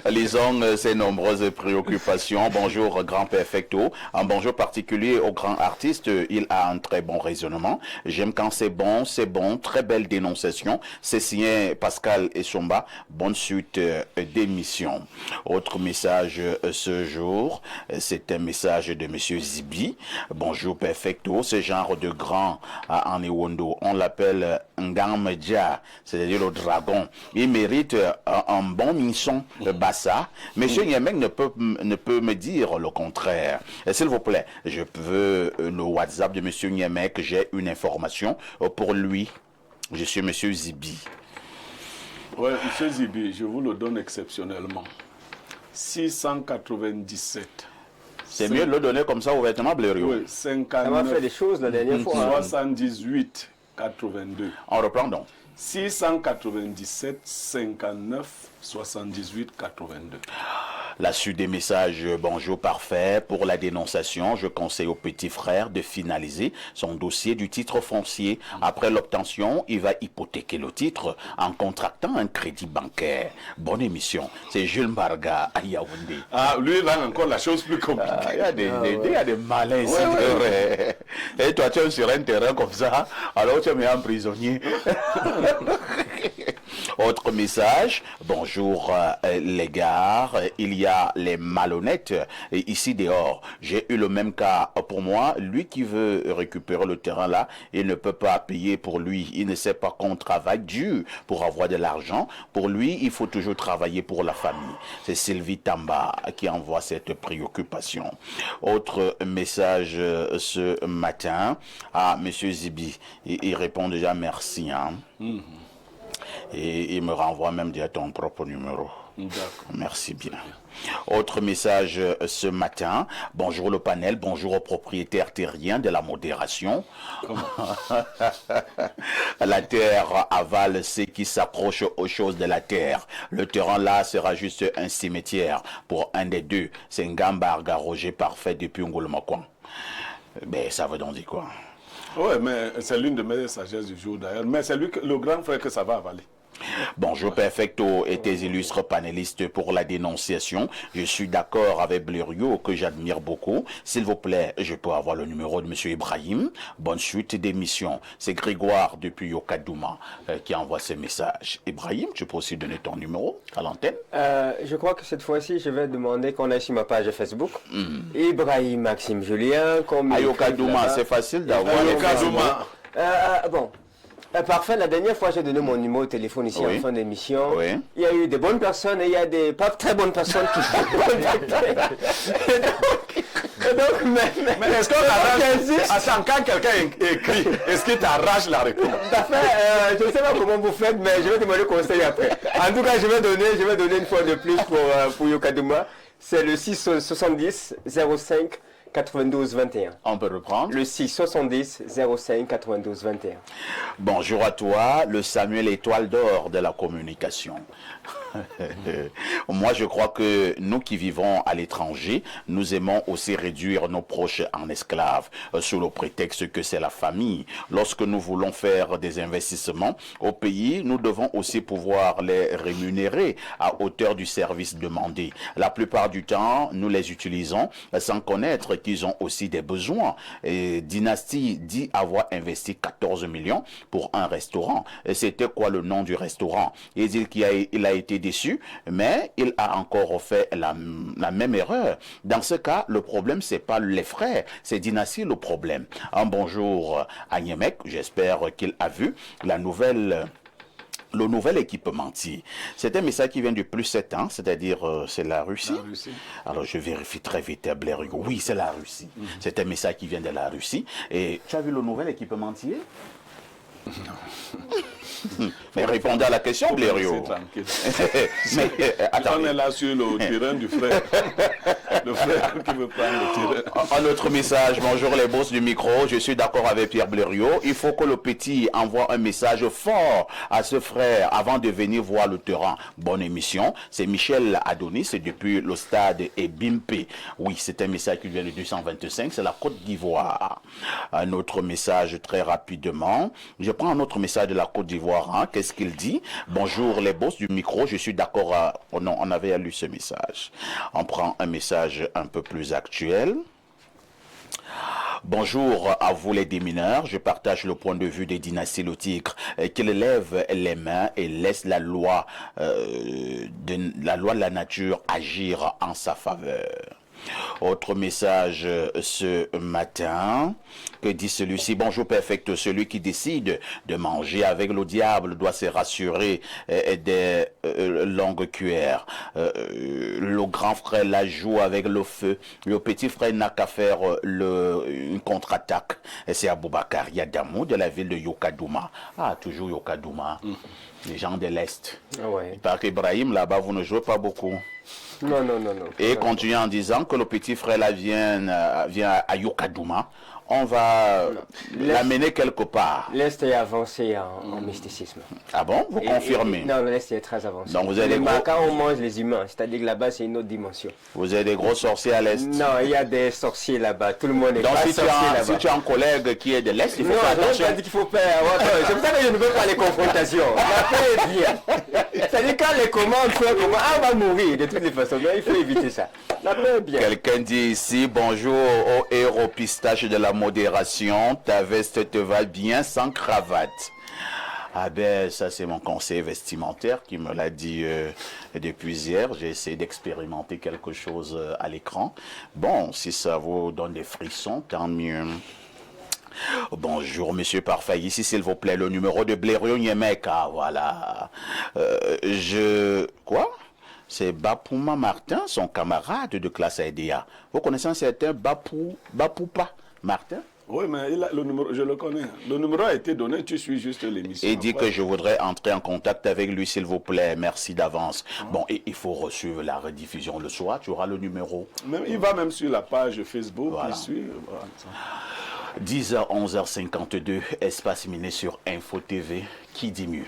Lisons ces nombreuses préoccupations. Bonjour, grand perfecto. Un bonjour particulier au grand artiste. Il a un très bon raisonnement. J'aime quand c'est bon, c'est bon. Très belle dénonciation. C'est signé Pascal Essomba. Bonne suite d'émission. Autre message ce jour, c'est un message de Monsieur Zibi. Bonjour perfecto, ce genre de grand en Ewondo, on l'appelle Ngamedja, c'est-à-dire le dragon. Il mérite un bon misson bassa. Monsieur Nyemek ne peut me dire le contraire. S'il vous plaît, je veux le WhatsApp de Monsieur Nyemek, j'ai une information pour lui. Je suis Monsieur Zibi. Oui, Monsieur Zibi, je vous le donne exceptionnellement. 697. C'est mieux de le donner comme ça ouvertement, Blériot. Oui, 59. Ça m'a fait des choses la dernière fois. 78, 82. On reprend donc. 697, 59, 78, 82. La suite des messages, bonjour parfait. Pour la dénonciation, je conseille au petit frère de finaliser son dossier du titre foncier. Après l'obtention, il va hypothéquer le titre en contractant un crédit bancaire. Bonne émission. C'est Jules Marga à Yaoundé. Ah, lui, il a encore la chose plus compliquée. Il y a des malins ici. Et toi, tu es sur un terrain comme ça, alors tu es mis en prisonnier. Autre message, bonjour les gars, il y a les malhonnêtes ici dehors. J'ai eu le même cas pour moi, lui qui veut récupérer le terrain là, il ne peut pas payer pour lui, il ne sait pas qu'on travaille dur pour avoir de l'argent. Pour lui, il faut toujours travailler pour la famille. C'est Sylvie Tamba qui envoie cette préoccupation. Autre message ce matin, à Monsieur Zibi, il répond déjà merci. Et il me renvoie même déjà ton propre numéro. Merci bien. Autre message ce matin. Bonjour le panel, bonjour aux propriétaires terriens de la modération. La terre avale ce qui s'approche aux choses de la terre. Le terrain là sera juste un cimetière pour un des deux. C'est Ngamba Arga-Roger parfait depuis Ngolomakwan. Ben ça veut donc dire quoi? Oui, mais c'est l'une de mes sagesses du jour d'ailleurs. Mais c'est lui, le grand frère, que ça va avaler. Bonjour Perfecto et tes illustres panélistes pour la dénonciation. Je suis d'accord avec Blériot que j'admire beaucoup. S'il vous plaît, je peux avoir le numéro de Monsieur Ibrahim. Bonne suite d'émission. C'est Grégoire depuis Yokadouma qui envoie ce message. Ibrahim, tu peux aussi donner ton numéro à l'antenne? Je crois que cette fois-ci, je vais demander qu'on aille sur ma page Facebook. Ibrahim Maxime Julien. À Yokadouma, c'est facile d'avoir. Yokadouma. Bon. Parfait, la dernière fois j'ai donné mon numéro de téléphone ici en fin d'émission. Oui. Il y a eu des bonnes personnes et il y a des pas très bonnes personnes qui sont contactées. Mais est-ce qu'on quand quelqu'un écrit, est-ce qu'il t'arrache la réponse? Tout à fait, je ne sais pas comment vous faites, mais je vais demander conseil après. En tout cas, je vais donner une fois de plus pour Yokadouma. C'est le 670 05 92 21. On peut reprendre. Le 670 05 92 21. Bonjour à toi, le Samuel Étoile d'Or de la communication. Moi, je crois que nous qui vivons à l'étranger, nous aimons aussi réduire nos proches en esclaves, sous le prétexte que c'est la famille. Lorsque nous voulons faire des investissements au pays, nous devons aussi pouvoir les rémunérer à hauteur du service demandé. La plupart du temps, nous les utilisons sans connaître qu'ils ont aussi des besoins. Et Dynastie dit avoir investi 14 millions pour un restaurant. C'était quoi le nom du restaurant? Il dit qu'il a été déçu, mais il a encore fait la même erreur. Dans ce cas, le problème, c'est pas les frères, c'est Dynastie le problème. Un bonjour à Niemek, j'espère qu'il a vu le nouvel équipementier. C'est un message qui vient du plus 7 ans, c'est-à-dire c'est la Russie. La Russie. Alors je vérifie très vite, Blériot. Oui, c'est la Russie. C'est un message qui vient de la Russie. Et tu as vu le nouvel équipementier? Mais répondez à la question, Blériot. Tranquille. Mais attendez. On est là sur le terrain du frère. Le frère qui veut prendre le terrain. Un autre message, bonjour les boss du micro, je suis d'accord avec Pierre Blériot. Il faut que le petit envoie un message fort à ce frère avant de venir voir le terrain. Bonne émission, c'est Michel Adonis depuis le stade Ebimpe. Oui, c'est un message qui vient de 225, c'est la Côte d'Ivoire. Un autre message très rapidement. Je prends un autre message de la Côte d'Ivoire. Hein. Qu'est-ce qu'il dit? Bonjour les boss du micro, je suis d'accord. Oh non, on avait lu ce message. On prend un message un peu plus actuel. Bonjour à vous les démineurs, je partage le point de vue des dynasties le tigre, qu'ils lèvent les mains et laissent la loi de la nature agir en sa faveur. Autre message ce matin, que dit celui-ci? Bonjour perfect, celui qui décide de manger avec le diable doit se rassurer des longues cuillères. Le grand frère la joue avec le feu, le petit frère n'a qu'à faire une contre-attaque. C'est Aboubakar Yadamou de la ville de Yokadouma. Ah, toujours Yokadouma, les gens de l'Est. Ah ouais. Il paraît qu'Ibrahim, là-bas, vous ne jouez pas beaucoup. Non. Et continue en disant que le petit frère là vient à Yokadouma. On va l'amener quelque part. L'Est est avancé en mysticisme. Ah bon? Vous confirmez? Non, l'Est est très avancé. Donc vous avez Quand on mange les humains, c'est-à-dire que là-bas, c'est une autre dimension. Vous avez des gros sorciers à l'Est? Non, il y a des sorciers là-bas. Tout le monde est Donc pas si sorcier là-bas. tu as un collègue qui est de l'Est, il faut Non, faire je n'ai attention. pas dit qu'il faut faire. C'est pour ça que je ne veux pas les confrontations. La paix est bien. C'est-à-dire quand les commandes sont comment, on va mourir de toutes les façons. Mais il faut éviter ça. La paix est bien. Quelqu'un dit ici, bonjour au héros pistache de la modération. Ta veste te va bien sans cravate. Ah ben, ça c'est mon conseiller vestimentaire qui me l'a dit depuis hier. J'ai essayé d'expérimenter quelque chose à l'écran. Bon, si ça vous donne des frissons, tant mieux. Bonjour, monsieur Parfait. Ici, s'il vous plaît, le numéro de Blériot Niemek. Ah, voilà. Quoi? C'est Bapouma Martin, son camarade de classe à EDA. Vous connaissez un certain Bapoupa Martin? Oui, mais le numéro, je le connais. Le numéro a été donné, tu suis juste l'émission. Et dit que je voudrais entrer en contact avec lui, s'il vous plaît. Merci d'avance. Bon, et il faut recevoir la rediffusion le soir. Tu auras le numéro. Même, il va même sur la page Facebook. Voilà. Il suit, voilà. 10h, 11h52, espace miné sur Info TV. Qui dit mieux?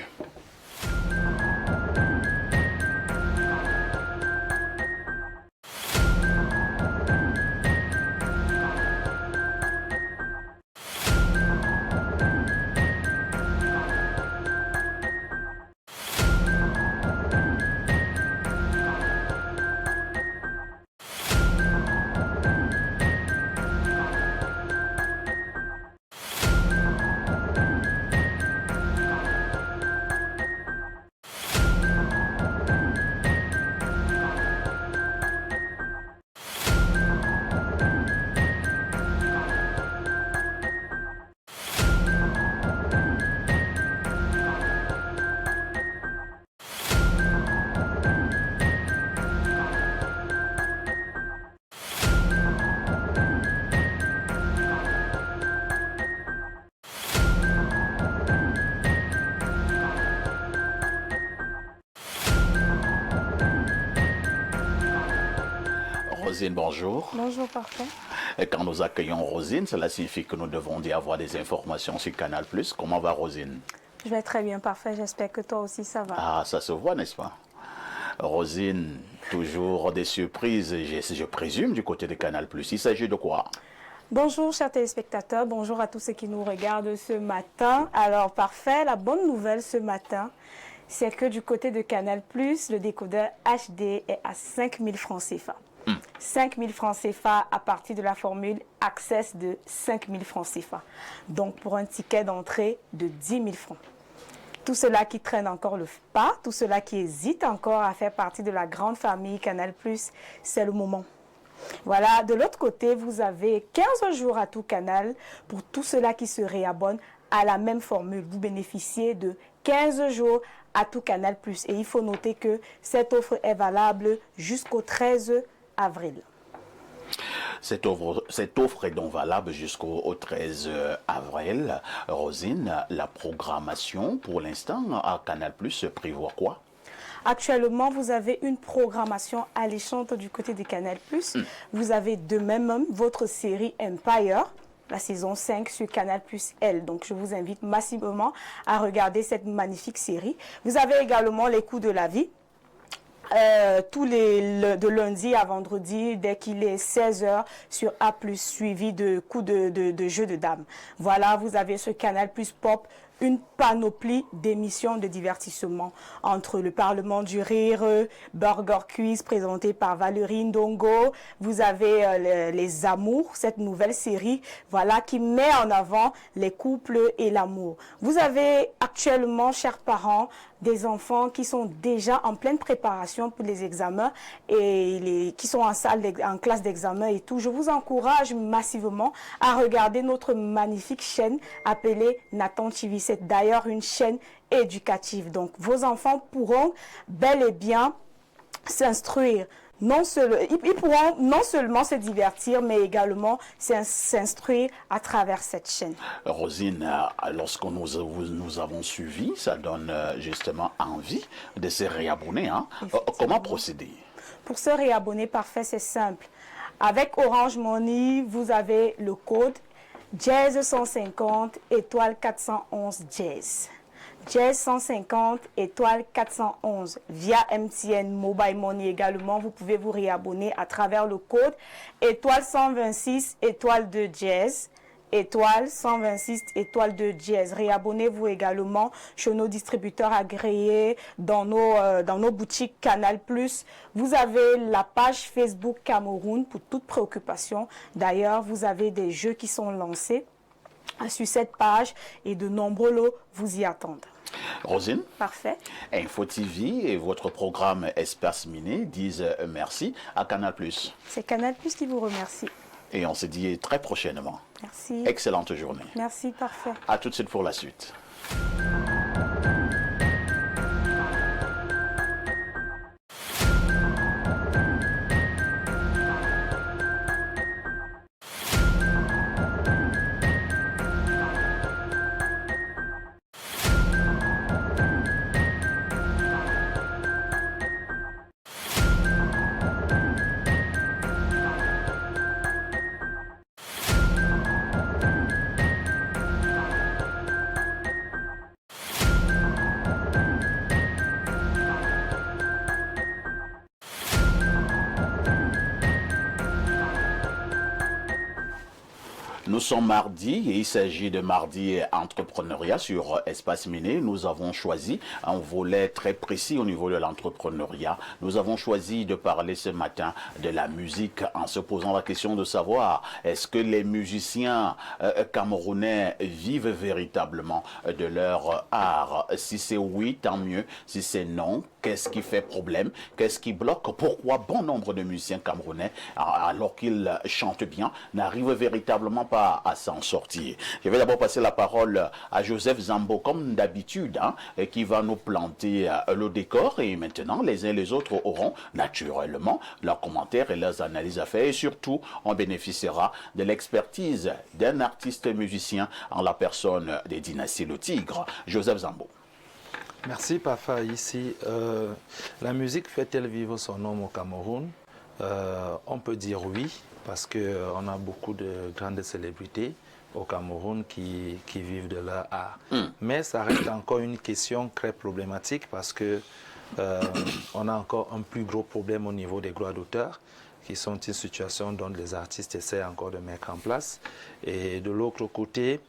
Rosine, bonjour. Bonjour, parfait. Et quand nous accueillons Rosine, cela signifie que nous devons y avoir des informations sur Canal+. Comment va Rosine? Je vais très bien, parfait. J'espère que toi aussi, ça va. Ah, ça se voit, n'est-ce pas? Rosine, toujours des surprises, je présume, du côté de Canal+. Il s'agit de quoi? Bonjour, chers téléspectateurs. Bonjour à tous ceux qui nous regardent ce matin. Alors, parfait. La bonne nouvelle ce matin, c'est que du côté de Canal+, le décodeur HD est à 5 000 francs CFA. 5 000 francs CFA à partir de la formule Access de 5 000 francs CFA. Donc, pour un ticket d'entrée de 10 000 francs. Tous ceux-là qui traînent encore le pas, tous ceux-là qui hésitent encore à faire partie de la grande famille Canal+, c'est le moment. Voilà, de l'autre côté, vous avez 15 jours à tout canal pour tous ceux-là qui se réabonnent à la même formule. Vous bénéficiez de 15 jours à tout canal+. Et il faut noter que cette offre est valable jusqu'au 13 avril. Cette offre est donc valable jusqu'au 13 avril. Rosine, la programmation pour l'instant à Canal+ prévoit quoi? Actuellement, vous avez une programmation alléchante du côté de Canal+. Vous avez de même votre série Empire, la saison 5 sur Canal+ L. Donc, je vous invite massivement à regarder cette magnifique série. Vous avez également Les Coups de la vie. De lundi à vendredi, dès qu'il est 16h sur A+, suivi de coups de jeux de dames. Voilà, vous avez ce Canal+ Pop, une panoplie d'émissions de divertissement entre le Parlement du Rire, Burger Quiz présenté par Valérie Ndongo. Vous avez Les Amours, cette nouvelle série, voilà, qui met en avant les couples et l'amour. Vous avez actuellement, chers parents, des enfants qui sont déjà en pleine préparation pour les examens et qui sont en classe d'examen et tout. Je vous encourage massivement à regarder notre magnifique chaîne appelée Nathan TV. C'est d'ailleurs une chaîne éducative. Donc, vos enfants pourront bel et bien s'instruire. Ils pourront non seulement se divertir, mais également s'instruire à travers cette chaîne. Rosine, lorsque nous avons suivi, ça donne justement envie de se réabonner. Hein? Comment procéder? Pour se réabonner, parfait, c'est simple. Avec Orange Money, vous avez le code Jazz 150 étoile 411 Jazz. Jazz 150 étoile 411 via MTN Mobile Money également. Vous pouvez vous réabonner à travers le code étoile 126 étoile 2 Jazz. Étoile 126 étoile 2 Jazz. Réabonnez-vous également chez nos distributeurs agréés dans nos boutiques Canal+. Vous avez la page Facebook Cameroun pour toute préoccupation. D'ailleurs, vous avez des jeux qui sont lancés sur cette page et de nombreux lots vous y attendent. Rosine, parfait. Info TV et votre programme Espace Miné disent merci à Canal+. C'est Canal+ qui vous remercie. Et on se dit très prochainement. Merci. Excellente journée. Merci, parfait. À tout de suite pour la suite. Nous sommes mardi et il s'agit de mardi entrepreneuriat sur Espace Miné. Nous avons choisi un volet très précis au niveau de l'entrepreneuriat. Nous avons choisi de parler ce matin de la musique en se posant la question de savoir est-ce que les musiciens camerounais vivent véritablement de leur art. Si c'est oui, tant mieux. Si c'est non, qu'est-ce qui fait problème? Qu'est-ce qui bloque? Pourquoi bon nombre de musiciens camerounais, alors qu'ils chantent bien, n'arrivent véritablement pas à s'en sortir? Je vais d'abord passer la parole à Joseph Zambo, comme d'habitude, qui va nous planter le décor. Et maintenant, les uns et les autres auront naturellement leurs commentaires et leurs analyses à faire. Et surtout, on bénéficiera de l'expertise d'un artiste musicien en la personne des Dynasties Le Tigre. Joseph Zambo. Merci Pafa. Ici, la musique fait-elle vivre son nom au Cameroun? On peut dire oui, parce qu'on a beaucoup de grandes célébrités au Cameroun qui vivent de leur art. Mais ça reste encore une question très problématique parce que on a encore un plus gros problème au niveau des droits d'auteur, qui sont une situation dont les artistes essaient encore de mettre en place. Et de l'autre côté,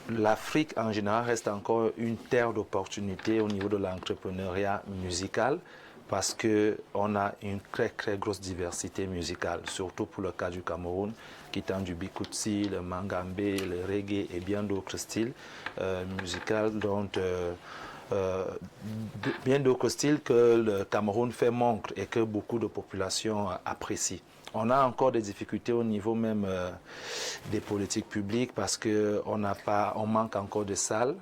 l'Afrique en général reste encore une terre d'opportunités au niveau de l'entrepreneuriat musical, parce qu'on a une très très grosse diversité musicale, surtout pour le cas du Cameroun, qui tend du bikutsi, le mangambé, le reggae et bien d'autres styles musicaux, dont bien d'autres styles que le Cameroun fait montre et que beaucoup de populations apprécient. On a encore des difficultés au niveau même des politiques publiques parce qu'on manque encore de salles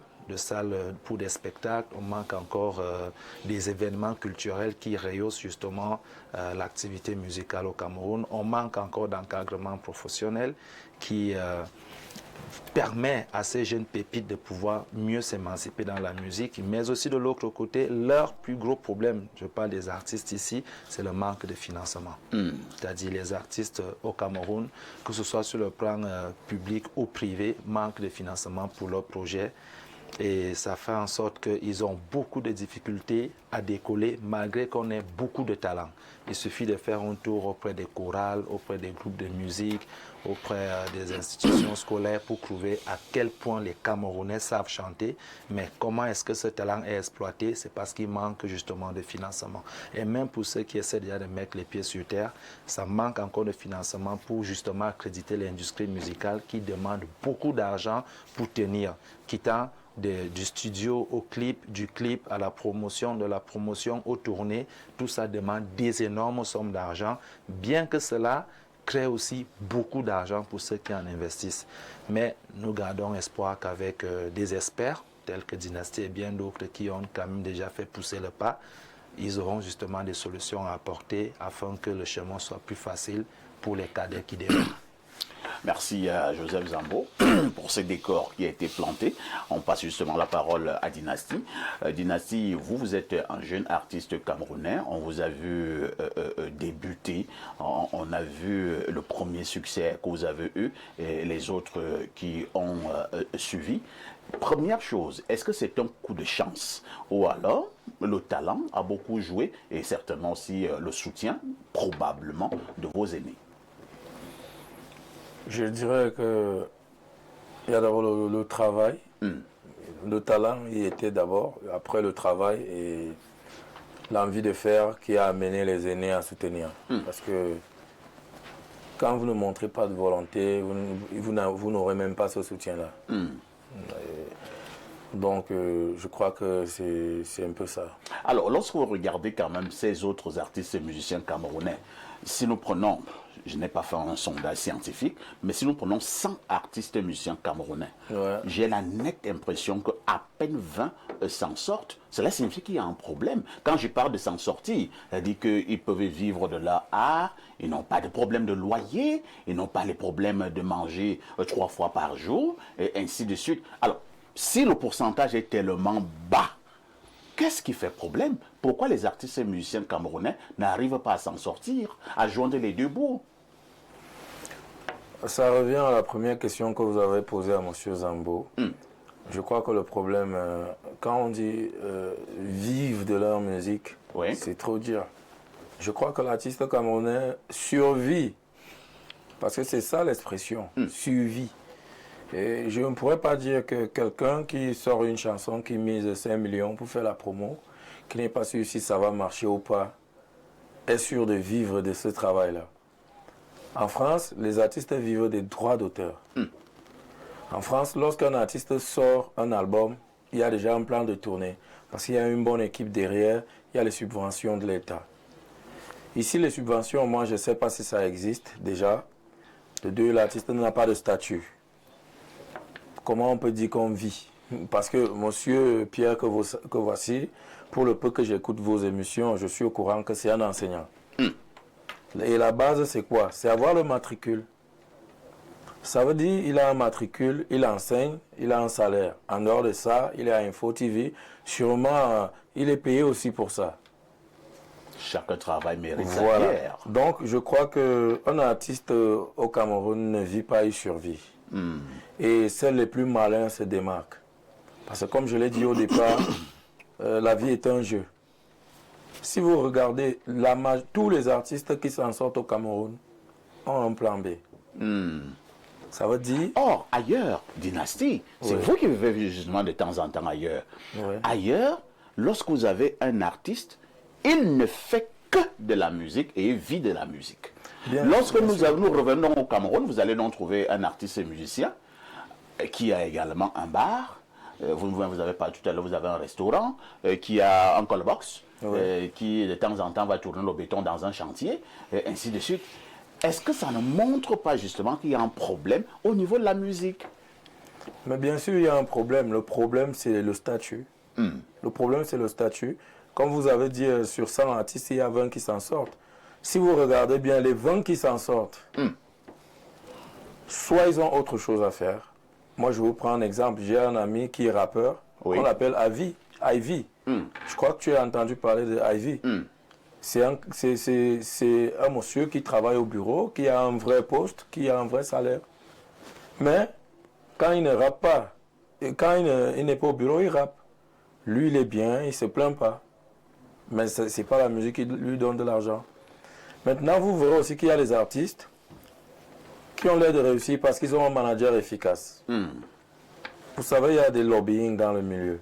pour des spectacles, on manque encore des événements culturels qui rehaussent justement l'activité musicale au Cameroun. On manque encore d'encadrement professionnel qui permet à ces jeunes pépites de pouvoir mieux s'émanciper dans la musique, mais aussi de l'autre côté, leur plus gros problème, je parle des artistes ici, c'est le manque de financement. C'est-à-dire les artistes au Cameroun, que ce soit sur le plan public ou privé, manquent de financement pour leurs projets. Et ça fait en sorte qu'ils ont beaucoup de difficultés à décoller malgré qu'on ait beaucoup de talent. Il suffit de faire un tour auprès des chorales, auprès des groupes de musique, auprès des institutions scolaires pour trouver à quel point les Camerounais savent chanter. Mais comment est-ce que ce talent est exploité? C'est parce qu'il manque justement de financement. Et même pour ceux qui essaient déjà de mettre les pieds sur terre, ça manque encore de financement pour justement accréditer l'industrie musicale qui demande beaucoup d'argent pour tenir, quittant du studio au clip, du clip à la promotion, de la promotion aux tournées. Tout ça demande des énormes sommes d'argent, bien que cela crée aussi beaucoup d'argent pour ceux qui en investissent. Mais nous gardons espoir qu'avec des experts, tels que Dynasty et bien d'autres qui ont quand même déjà fait pousser le pas, ils auront justement des solutions à apporter afin que le chemin soit plus facile pour les cadets qui démarrent. Merci à Joseph Zambo pour ce décor qui a été planté. On passe justement la parole à Dynasty. Dynasty, vous êtes un jeune artiste camerounais. On vous a vu débuter. On a vu le premier succès que vous avez eu et les autres qui ont suivi. Première chose, est-ce que c'est un coup de chance ou alors le talent a beaucoup joué et certainement aussi le soutien, probablement, de vos aînés? Je dirais que il y a d'abord le travail. Le talent y était d'abord, après le travail et l'envie de faire qui a amené les aînés à soutenir. Parce que quand vous ne montrez pas de volonté, vous n'aurez même pas ce soutien-là. Donc, je crois que c'est un peu ça. Alors, lorsque vous regardez quand même ces autres artistes et musiciens camerounais, si nous prenons, je n'ai pas fait un sondage scientifique, mais si nous prenons 100 artistes et musiciens camerounais, j'ai la nette impression qu'à peine 20 s'en sortent. Cela signifie qu'il y a un problème. Quand je parle de s'en sortir, c'est-à-dire qu'ils peuvent vivre de leur art, ils n'ont pas de problème de loyer, ils n'ont pas les problèmes de manger 3 fois par jour, et ainsi de suite. Alors, si le pourcentage est tellement bas, qu'est-ce qui fait problème? Pourquoi les artistes et musiciens camerounais n'arrivent pas à s'en sortir, à joindre les deux bouts? Ça revient à la première question que vous avez posée à M. Zambo. Je crois que le problème, quand on dit vivre de leur musique, c'est trop dire. Je crois que l'artiste camerounais survit, parce que c'est ça l'expression, survit. Et je ne pourrais pas dire que quelqu'un qui sort une chanson qui mise 5 millions pour faire la promo, qui n'est pas sûr si ça va marcher ou pas, est sûr de vivre de ce travail-là. En France, les artistes vivent des droits d'auteur. En France, lorsqu'un artiste sort un album, il y a déjà un plan de tournée. Parce qu'il y a une bonne équipe derrière, il y a les subventions de l'État. Ici, les subventions, moi, je ne sais pas si ça existe déjà. De deux, l'artiste n'a pas de statut. Comment on peut dire qu'on vit? Parce que, monsieur Pierre, que voici, pour le peu que j'écoute vos émissions, je suis au courant que c'est un enseignant. Et la base, c'est quoi? C'est avoir le matricule. Ça veut dire qu'il a un matricule, il enseigne, il a un salaire. En dehors de ça, il est à Info TV. Sûrement, il est payé aussi pour ça. Chaque travail mérite sa pierre. Donc, je crois qu'un artiste au Cameroun ne vit pas, il survit. Et seuls les plus malins se démarquent. Parce que comme je l'ai dit au départ, la vie est un jeu. Si vous regardez, tous les artistes qui s'en sortent au Cameroun ont un plan B. Ça veut dire... Or, ailleurs, Dynasty, c'est vous qui vivez justement de temps en temps ailleurs. Ailleurs, lorsque vous avez un artiste il ne fait que de la musique et vit de la musique. Bien, Lorsque bien sûr. nous revenons au Cameroun, vous allez donc trouver un artiste et musicien qui a également un bar. Vous avez pas tout à l'heure, vous avez un restaurant qui a un callbox, qui de temps en temps va tourner le béton dans un chantier, et ainsi de suite. Est-ce que ça ne montre pas justement qu'il y a un problème au niveau de la musique? Mais bien sûr, il y a un problème. Le problème, c'est le statut. Le problème, c'est le statut. Comme vous avez dit, sur 100 artistes, il y a 20 qui s'en sortent. Si vous regardez bien, les 20 qui s'en sortent, soit ils ont autre chose à faire. Moi, je vous prends un exemple. J'ai un ami qui est rappeur. Oui. On l'appelle Ivy. Je crois que tu as entendu parler de Ivy. C'est un monsieur qui travaille au bureau, qui a un vrai poste, qui a un vrai salaire. Mais quand il ne rappe pas, et quand il n'est pas au bureau, il rappe. Lui, il est bien, il ne se plaint pas. Mais ce n'est pas la musique qui lui donne de l'argent. Maintenant, vous verrez aussi qu'il y a des artistes qui ont l'air de réussir parce qu'ils ont un manager efficace. Vous savez, il y a des lobbying dans le milieu.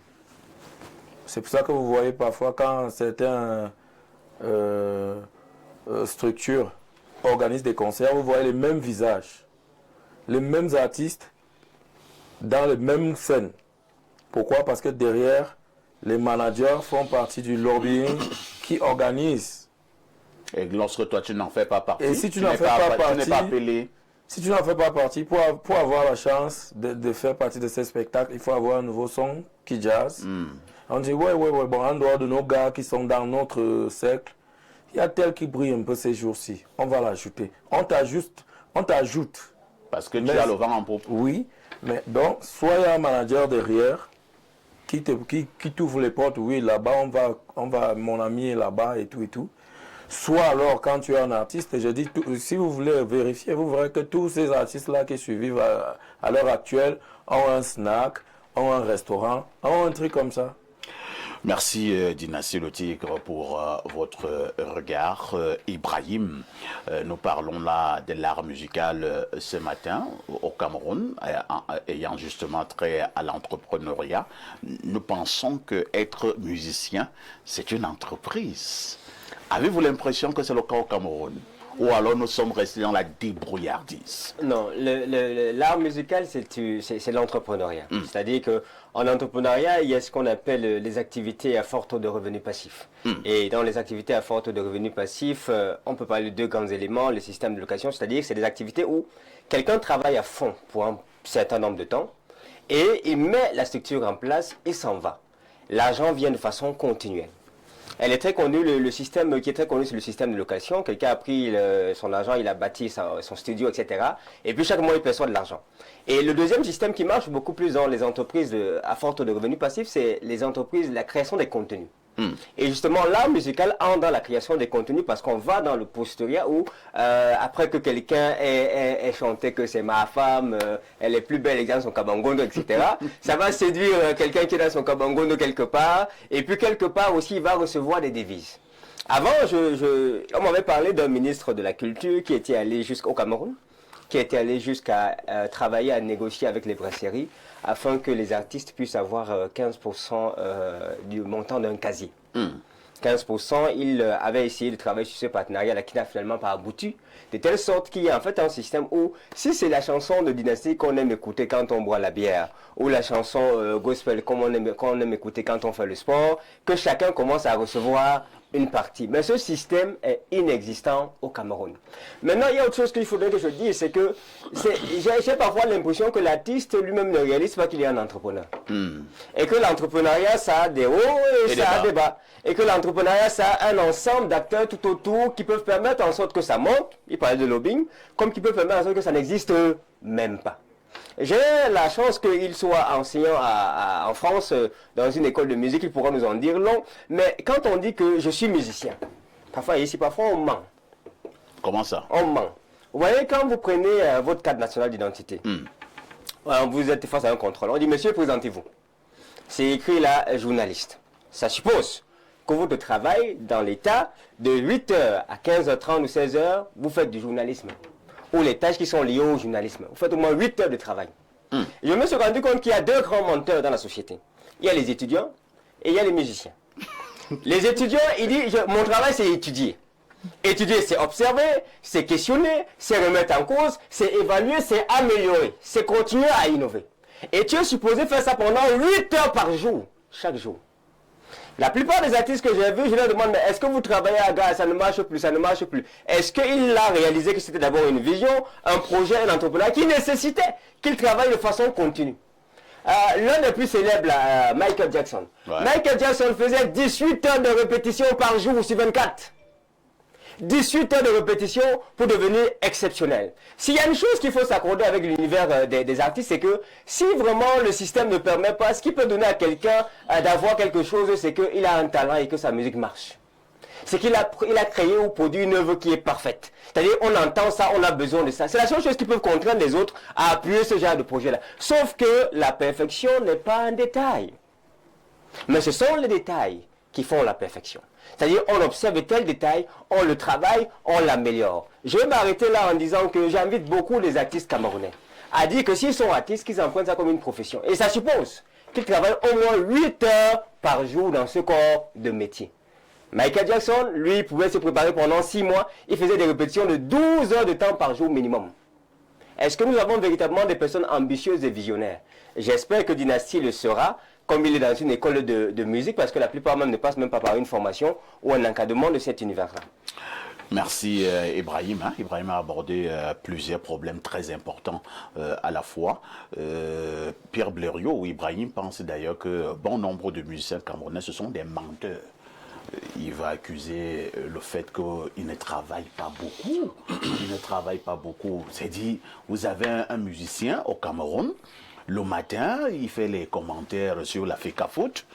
C'est pour ça que vous voyez parfois quand certaines structures organisent des concerts, vous voyez les mêmes visages, les mêmes artistes dans les mêmes scènes. Pourquoi? Parce que derrière, les managers font partie du lobbying qui organise. Et lorsque toi, tu n'en fais pas partie, Et si tu n'en n'es fais pas tu n'es partie, pas appelé. Si tu n'en fais pas partie, pour avoir la chance de faire partie de ces spectacles, il faut avoir un nouveau son qui jazz. On dit, ouais, bon, en dehors de nos gars qui sont dans notre cercle, il y a tel qui brille un peu ces jours-ci. On va l'ajouter. On t'ajoute. Parce que tu as le vent en poupe. Oui, mais donc, soit il y a un manager derrière qui t'ouvre les portes, oui, là-bas, mon ami est là-bas et tout et tout. Soit alors, quand tu es un artiste, je dis, si vous voulez vérifier, vous verrez que tous ces artistes-là qui survivent à l'heure actuelle ont un snack, ont un restaurant, ont un truc comme ça. Merci Dynastie Le Tigre pour votre regard. Ibrahim, nous parlons là de l'art musical ce matin au Cameroun, ayant justement trait à l'entrepreneuriat. Nous pensons qu'être musicien, c'est une entreprise. Avez-vous l'impression que c'est le cas au Cameroun? Ou alors nous sommes restés dans la débrouillardise? Non, l'art musical, c'est l'entrepreneuriat. C'est-à-dire qu'en entrepreneuriat, il y a ce qu'on appelle les activités à fort taux de revenus passifs. Et dans les activités à fort taux de revenus passifs, on peut parler de deux grands éléments, le système de location, c'est-à-dire que c'est des activités où quelqu'un travaille à fond pour un certain nombre de temps et il met la structure en place et s'en va. L'argent vient de façon continuelle. Elle est très connue, le système qui est très connu, c'est le système de location. Quelqu'un a pris son argent, il a bâti son studio, etc. Et puis chaque mois, il perçoit de l'argent. Et le deuxième système qui marche beaucoup plus dans les entreprises à fort taux de revenus passifs, c'est les entreprises, la création des contenus. Et justement, l'art musical entre dans la création des contenus parce qu'on va dans le postulat où, après que quelqu'un ait chanté que c'est ma femme, elle est plus belle dans son kabangondo, etc., ça va séduire quelqu'un qui est dans son kabangondo quelque part, et puis quelque part aussi, il va recevoir des devises. Avant, on m'avait parlé d'un ministre de la Culture qui était allé jusqu'au Cameroun, qui était allé jusqu'à travailler, à négocier avec les brasseries, afin que les artistes puissent avoir 15% du montant d'un casier. 15%, il avait essayé de travailler sur ce partenariat-là qui n'a finalement pas abouti, de telle sorte qu'il y a en fait un système où, si c'est la chanson de Dynastie qu'on aime écouter quand on boit la bière, ou la chanson gospel qu'on aime écouter quand on fait le sport, que chacun commence à recevoir une partie. Mais ce système est inexistant au Cameroun. Maintenant, il y a autre chose qu'il faudrait que je dise, c'est que j'ai parfois l'impression que l'artiste lui-même ne réalise pas qu'il est un entrepreneur. Et que l'entrepreneuriat, ça a des hauts et ça a des bas. Et que l'entrepreneuriat, ça a un ensemble d'acteurs tout autour qui peuvent permettre en sorte que ça monte, il parlait de lobbying, comme qui peuvent permettre en sorte que ça n'existe même pas. J'ai la chance qu'il soit enseignant en France, dans une école de musique, il pourra nous en dire long. Mais quand on dit que je suis musicien, parfois on ment. Comment ça? On ment. Vous voyez, quand vous prenez votre carte nationale d'identité, vous êtes face à un contrôle. On dit, monsieur, présentez-vous. C'est écrit là, journaliste. Ça suppose que votre travail dans l'État, de 8h à 15h30 ou 16h, vous faites du journalisme. Ou les tâches qui sont liées au journalisme. Vous faites au moins 8 heures de travail. Je me suis rendu compte qu'il y a deux grands menteurs dans la société. Il y a les étudiants et il y a les musiciens. Les étudiants, il dit, mon travail c'est étudier. Étudier, c'est observer, c'est questionner, c'est remettre en cause, c'est évaluer, c'est améliorer, c'est continuer à innover. Et tu es supposé faire ça pendant 8 heures par jour, chaque jour. La plupart des artistes que j'ai vus, je leur demande, mais est-ce que vous travaillez à gars, ça ne marche plus, ça ne marche plus. Est-ce qu'il a réalisé que c'était d'abord une vision, un projet, un entrepreneur qui nécessitait qu'il travaille de façon continue. L'un des plus célèbres, Michael Jackson. Ouais. Michael Jackson faisait 18 heures de répétition par jour sur 24. 18 heures de répétition pour devenir exceptionnel. S'il y a une chose qu'il faut s'accorder avec l'univers des artistes, c'est que si vraiment le système ne permet pas, ce qui peut donner à quelqu'un d'avoir quelque chose, c'est qu'il a un talent et que sa musique marche. C'est qu'il a créé ou produit une œuvre qui est parfaite. C'est-à-dire, on entend ça, on a besoin de ça. C'est la seule chose qui peut contraindre les autres à appuyer ce genre de projet-là. Sauf que la perfection n'est pas un détail. Mais ce sont les détails qui font la perfection. C'est-à-dire, on observe tel détail, on le travaille, on l'améliore. Je vais m'arrêter là en disant que j'invite beaucoup les artistes camerounais à dire que s'ils sont artistes, qu'ils empruntent ça comme une profession. Et ça suppose qu'ils travaillent au moins 8 heures par jour dans ce corps de métier. Michael Jackson, lui, pouvait se préparer pendant 6 mois. Il faisait des répétitions de 12 heures de temps par jour minimum. Est-ce que nous avons véritablement des personnes ambitieuses et visionnaires? J'espère que Dynasty le sera, comme il est dans une école de musique, parce que la plupart même ne passent même pas par une formation ou un encadrement de cet univers-là. Merci Ibrahim. Ibrahim a abordé plusieurs problèmes très importants à la fois. Pierre Blériot ou Ibrahim pense d'ailleurs que bon nombre de musiciens camerounais, ce sont des menteurs. Il va accuser le fait qu'il ne travaille pas beaucoup. Il ne travaille pas beaucoup. C'est dit, vous avez un musicien au Cameroun. Le matin, il fait les commentaires sur la FECA Foot.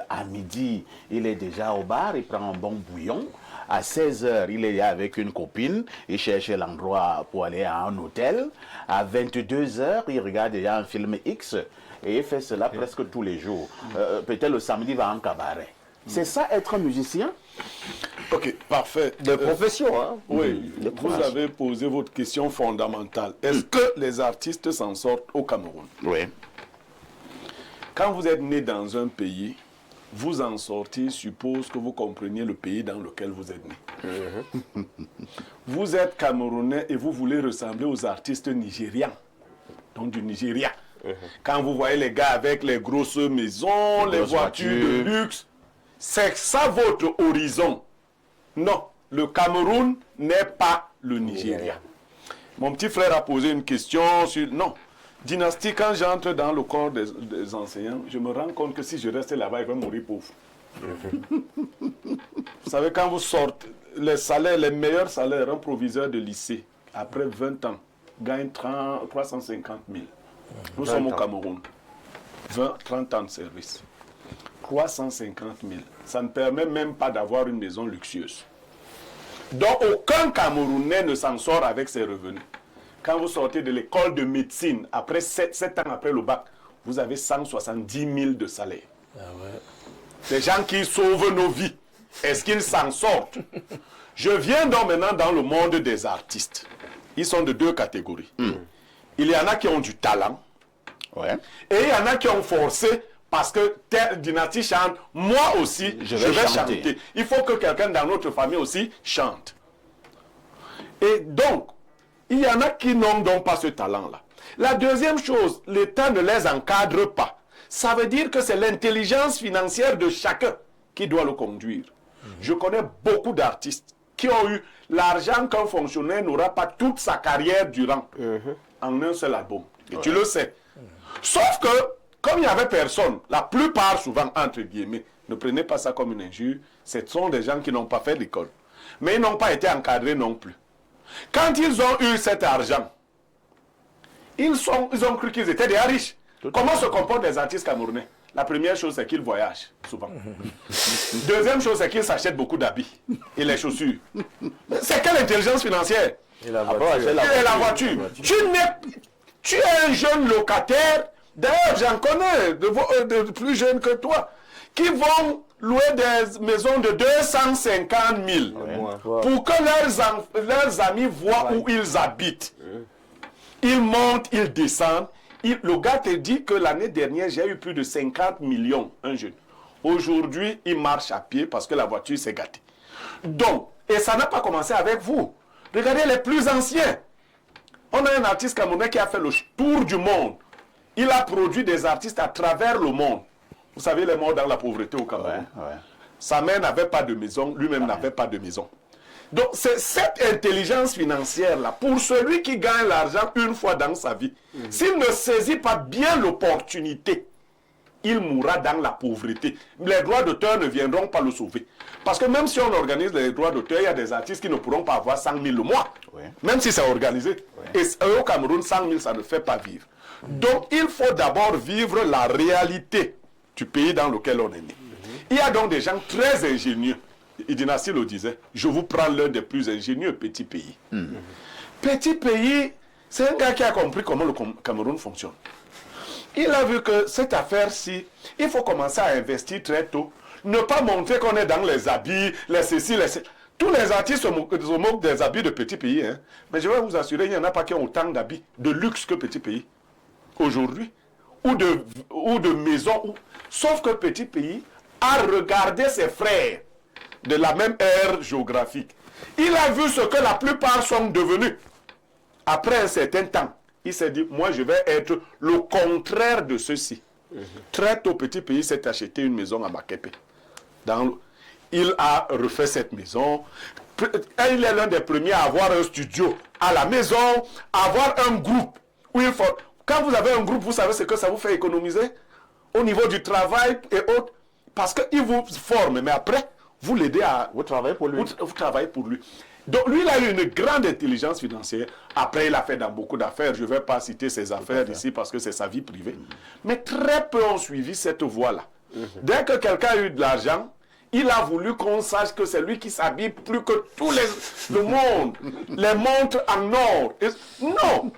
À midi, il est déjà au bar, il prend un bon bouillon. À 16h, il est avec une copine, il cherche l'endroit pour aller à un hôtel. À 22h, il regarde déjà un film X et il fait cela presque tous les jours. Peut-être le samedi, il va en cabaret. C'est ça être musicien? Ok, parfait. De profession, hein? Oui, vous avez posé votre question fondamentale. Est-ce que les artistes s'en sortent au Cameroun? Oui. Quand vous êtes né dans un pays, vous en sortir suppose que vous compreniez le pays dans lequel vous êtes né. Vous êtes Camerounais et vous voulez ressembler aux artistes nigérians, donc du Nigeria. Quand vous voyez les gars avec les grosses maisons, les voitures de luxe, c'est ça votre horizon. Non, le Cameroun n'est pas le Nigeria. Mon petit frère a posé une question sur... Non, Dynasty, quand j'entre dans le corps des enseignants, je me rends compte que si je reste là-bas, il va mourir pauvre. Vous savez, quand vous sortez, les salaires, les meilleurs salaires, un proviseur de lycée, après 20 ans, gagne 350 000. Nous sommes au Cameroun. 30 ans de service. 350 000. Ça ne permet même pas d'avoir une maison luxueuse. Donc, aucun Camerounais ne s'en sort avec ses revenus. Quand vous sortez de l'école de médecine, après 7 ans après le bac, vous avez 170 000 de salaire. Ah ouais. Des gens qui sauvent nos vies. Est-ce qu'ils s'en sortent? Je viens donc maintenant dans le monde des artistes. Ils sont de 2 catégories. Il y en a qui ont du talent. Ouais. Et il y en a qui ont forcé parce que Dynasty chante, moi aussi, je vais chanter. Il faut que quelqu'un dans notre famille aussi chante. Et donc, il y en a qui n'ont donc pas ce talent-là. La deuxième chose, l'État ne les encadre pas. Ça veut dire que c'est l'intelligence financière de chacun qui doit le conduire. Je connais beaucoup d'artistes qui ont eu l'argent qu'un fonctionnaire n'aura pas toute sa carrière durant en un seul album. Et tu le sais. Sauf que, comme il n'y avait personne, la plupart souvent, entre guillemets, ne prenez pas ça comme une injure, ce sont des gens qui n'ont pas fait l'école. Mais ils n'ont pas été encadrés non plus. Quand ils ont eu cet argent, ils ont cru qu'ils étaient des riches. Comment se comportent les artistes camerounais? La première chose, c'est qu'ils voyagent, souvent. Deuxième chose, c'est qu'ils s'achètent beaucoup d'habits et les chaussures. C'est quelle intelligence financière? Et la voiture. Et la voiture. Tu es un jeune locataire, d'ailleurs j'en connais, de plus jeunes que toi, qui vont louer des maisons de 250 000 pour que leurs amis voient où ils habitent. Ils montent, ils descendent. Le gars te dit que l'année dernière, j'ai eu plus de 50 millions, un jeune. Aujourd'hui, il marche à pied parce que la voiture s'est gâtée. Donc, et ça n'a pas commencé avec vous. Regardez les plus anciens. On a un artiste camerounais qui a fait le tour du monde. Il a produit des artistes à travers le monde. Vous savez, les morts dans la pauvreté au Cameroun. Sa mère n'avait pas de maison, lui-même n'avait pas de maison. Donc, c'est cette intelligence financière-là, pour celui qui gagne l'argent une fois dans sa vie, s'il ne saisit pas bien l'opportunité, il mourra dans la pauvreté. Les droits d'auteur ne viendront pas le sauver. Parce que même si on organise les droits d'auteur, il y a des artistes qui ne pourront pas avoir 100 000 le mois. Même si c'est organisé. Et au Cameroun, 100 000, ça ne fait pas vivre. Donc, il faut d'abord vivre la réalité du pays dans lequel on est né. Il y a donc des gens très ingénieux. Idinassi le disait, je vous prends l'un des plus ingénieux petits pays. Petit pays, c'est un gars qui a compris comment le Cameroun fonctionne. Il a vu que cette affaire-ci, il faut commencer à investir très tôt. Ne pas montrer qu'on est dans les habits, les ceci, les ceci. Tous les artistes se moquent des habits de petits pays. Hein. Mais je vais vous assurer, il n'y en a pas qui ont autant d'habits de luxe que petits pays. Aujourd'hui. Ou de maisons. Sauf que petit pays a regardé ses frères de la même ère géographique. Il a vu ce que la plupart sont devenus. Après un certain temps, il s'est dit, moi je vais être le contraire de ceci. Très tôt, petit pays s'est acheté une maison à Makepe. Il a refait cette maison. Il est l'un des premiers à avoir un studio à la maison, à avoir un groupe. Où il faut... Quand vous avez un groupe, vous savez ce que ça vous fait économiser au niveau du travail et autres. Parce qu'il vous forme, mais après, vous l'aidez à... Vous travaillez pour lui. Vous travaillez pour lui. Donc lui, il a eu une grande intelligence financière. Après, il a fait dans beaucoup d'affaires. Je ne vais pas citer ses affaires ici parce que c'est sa vie privée. Mais très peu ont suivi cette voie-là. Dès que quelqu'un a eu de l'argent, il a voulu qu'on sache que c'est lui qui s'habille plus que tout le monde. Les montres en or. Non.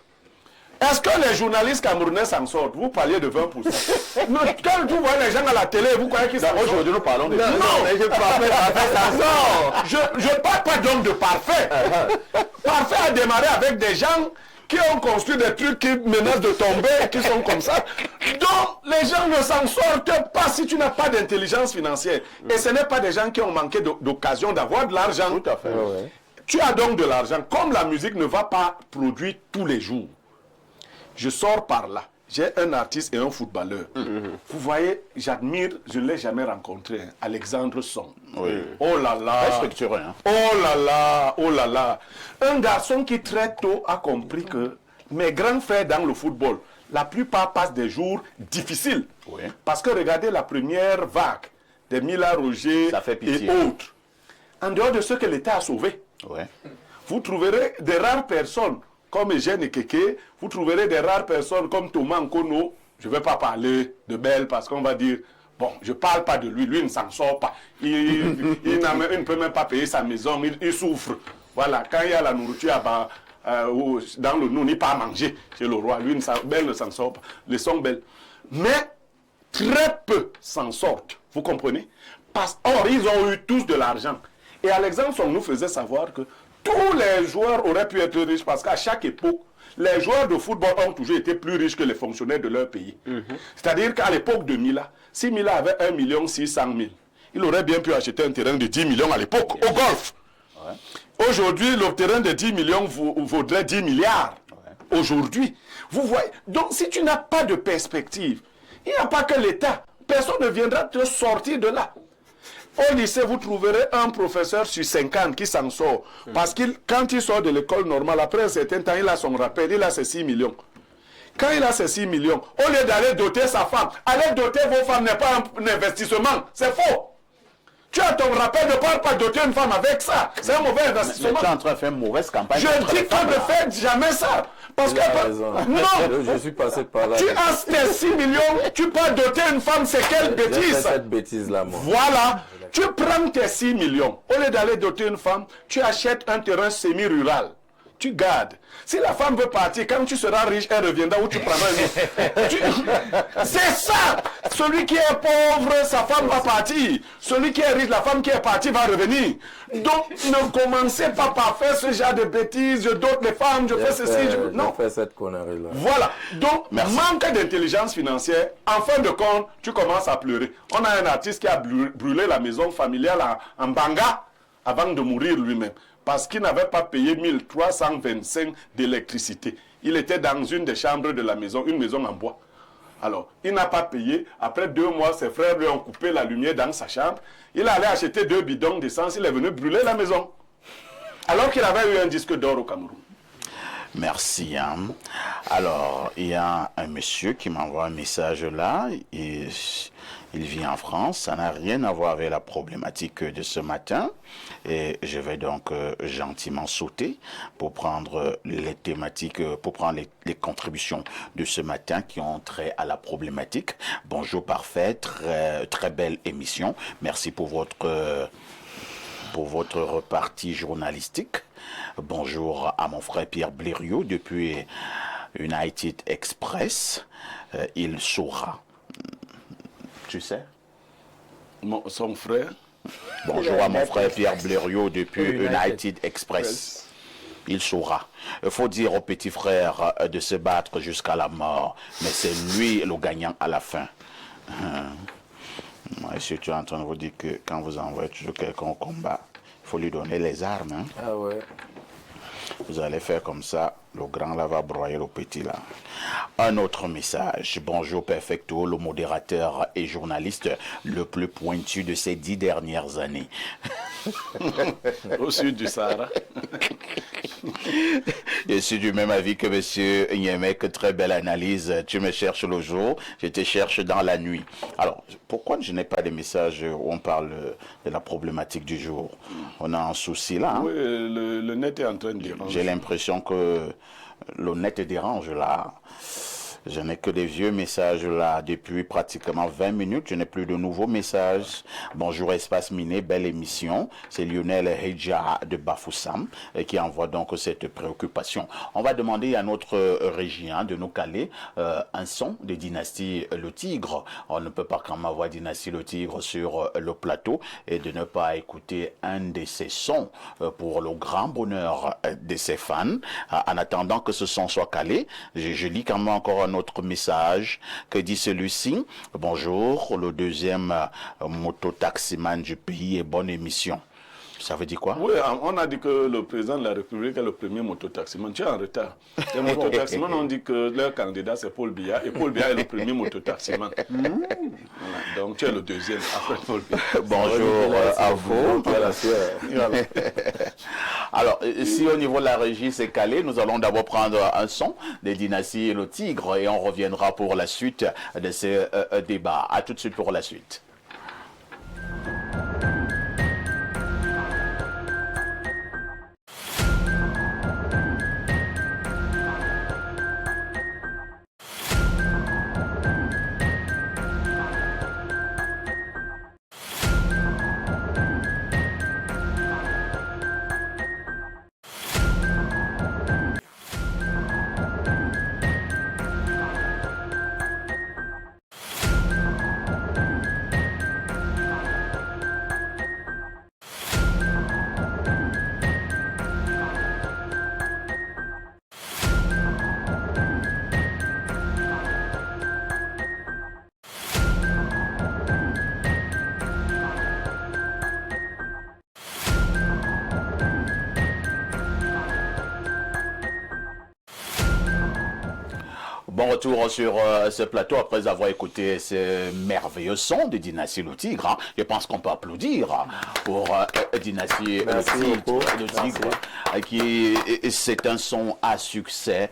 Est-ce que les journalistes camerounais s'en sortent? Vous parliez de 20%. Non, quand vous voyez les gens à la télé, vous croyez qu'ils s'en sortent? Aujourd'hui, nous parlons de... Non, mais je ne parle pas donc de parfait. Parfait a démarré avec des gens qui ont construit des trucs qui menacent de tomber, qui sont comme ça. Donc, les gens ne s'en sortent pas si tu n'as pas d'intelligence financière. Et ce n'est pas des gens qui ont manqué d'occasion d'avoir de l'argent. Tout à fait. Tu as donc de l'argent. Comme la musique ne va pas produire tous les jours, je sors par là. J'ai un artiste et un footballeur. Vous voyez, j'admire, je ne l'ai jamais rencontré, hein, Alexandre Song. Oh là là. Hein. Oh là là, oh là là. Un garçon qui très tôt a compris que mes grands frères dans le football, la plupart passent des jours difficiles. Parce que regardez la première vague des Mila Roger et autres. En dehors de ce que l'État a sauvé, vous trouverez des rares personnes comme Eugène Ekeke, vous trouverez des rares personnes comme Thomas Nkono. Je ne vais pas parler de Belle parce qu'on va dire, bon, je ne parle pas de lui, lui ne s'en sort pas. Il ne peut même pas payer sa maison, il souffre. Voilà, quand il y a la nourriture dans le nous, il pas à manger chez le roi. Lui, Belle ne s'en sort pas. Les sont belles. Mais très peu s'en sortent, vous comprenez? Or, ils ont eu tous de l'argent. Et Alexandre Song nous faisait savoir que tous les joueurs auraient pu être riches parce qu'à chaque époque, les joueurs de football ont toujours été plus riches que les fonctionnaires de leur pays. C'est-à-dire qu'à l'époque de Mila, si Mila avait 1 600 000, il aurait bien pu acheter un terrain de 10 millions à l'époque, au golf. Aujourd'hui, le terrain de 10 millions vaudrait 10 milliards. Aujourd'hui. Vous voyez. Donc, si tu n'as pas de perspective, il n'y a pas que l'État. Personne ne viendra te sortir de là. Au lycée, vous trouverez un professeur sur 50 qui s'en sort. Parce que quand il sort de l'école normale, après un certain temps, il a son rappel, il a ses 6 millions. Quand il a ses 6 millions, au lieu d'aller doter sa femme, aller doter vos femmes n'est pas un investissement. C'est faux. Tu as ton rappel, ne parle pas doter une femme avec ça. C'est un mauvais investissement. Mais tu es en train de faire une mauvaise campagne. Je dis que ne faites jamais ça. Parce que... Non. Je suis passé par là. Tu as tes 6 millions, tu peux doter une femme, c'est quelle bêtise? Cette bêtise-là, moi. Voilà. Tu prends tes 6 millions. Au lieu d'aller doter une femme, tu achètes un terrain semi-rural. tu gardes. Si la femme veut partir, quand tu seras riche, elle reviendra où tu prendras un autre. C'est ça. Celui qui est pauvre, sa femme va partir. Celui qui est riche, la femme qui est partie va revenir. Donc, ne commencez pas par faire ce genre de bêtises. Je dote les femmes, je fais ceci. Non. Je fais cette connerie-là. Voilà. Donc, manque d'intelligence financière. En fin de compte, tu commences à pleurer. On a un artiste qui a brûlé la maison familiale en Banga avant de mourir lui-même. Parce qu'il n'avait pas payé 1325 d'électricité. Il était dans une des chambres de la maison, une maison en bois. Alors, il n'a pas payé. Après 2 mois, ses frères lui ont coupé la lumière dans sa chambre. Il allait acheter 2 bidons d'essence. Il est venu brûler la maison. Alors qu'il avait eu un disque d'or au Cameroun. Merci. Alors, il y a un monsieur qui m'envoie un message là. Il vit en France. Ça n'a rien à voir avec la problématique de ce matin. Et je vais donc gentiment sauter pour prendre les thématiques, pour prendre les contributions de ce matin qui ont trait à la problématique. Bonjour parfait, très belle émission. Merci pour votre repartie journalistique. Bonjour à mon frère Pierre Blériot depuis United Express. Il saura. Tu sais? Son frère. Bonjour à mon frère Pierre Blériot depuis United Express. Il saura. Il faut dire au petit frère de se battre jusqu'à la mort. Mais c'est lui le gagnant à la fin. Moi, si tu es en train de vous dire que quand vous envoyez toujours quelqu'un au combat, il faut lui donner les armes. Hein? Ah ouais. Vous allez faire comme ça, le grand là va broyer le petit là. Un autre message. Bonjour Perfecto, le modérateur et journaliste le plus pointu de ces 10 dernières années. Au sud du Sahara. Je suis du même avis que monsieur Nyemek, très belle analyse. Tu me cherches le jour, je te cherche dans la nuit. Alors, pourquoi je n'ai pas de messages où on parle de la problématique du jour? On a un souci là. Hein? Oui, le net est en train de déranger. J'ai l'impression que le net dérange là. Je n'ai que des vieux messages là depuis pratiquement 20 minutes. Je n'ai plus de nouveaux messages. Bonjour Espace Miné, belle émission. C'est Lionel Hedja de Bafoussam qui envoie donc cette préoccupation. On va demander à notre régie de nous caler un son de Dynastie Le Tigre. On ne peut pas quand même avoir Dynastie Le Tigre sur le plateau et de ne pas écouter un de ces sons pour le grand bonheur de ses fans. En attendant que ce son soit calé, je lis quand même encore un autre message que dit celui-ci. Bonjour, le deuxième mototaximan du pays et bonne émission. Ça veut dire quoi? Oui, on a dit que le président de la République est le premier mototaximan. Tu es en retard. Les mototaximans ont dit que leur candidat c'est Paul Biya et Paul Biya est le premier mototaximan. Voilà. Donc tu es le deuxième après Paul Biya. Bonjour à vous. Voilà. Alors, si au niveau de la régie c'est calé, nous allons d'abord prendre un son des Dynasties et le Tigre et on reviendra pour la suite de ces débats. À tout de suite pour la suite. Bon retour sur ce plateau après avoir écouté ce merveilleux son de Dynastie Le Tigre. Hein. Je pense qu'on peut applaudir pour Dynastie Le Tigre, qui c'est un son à succès.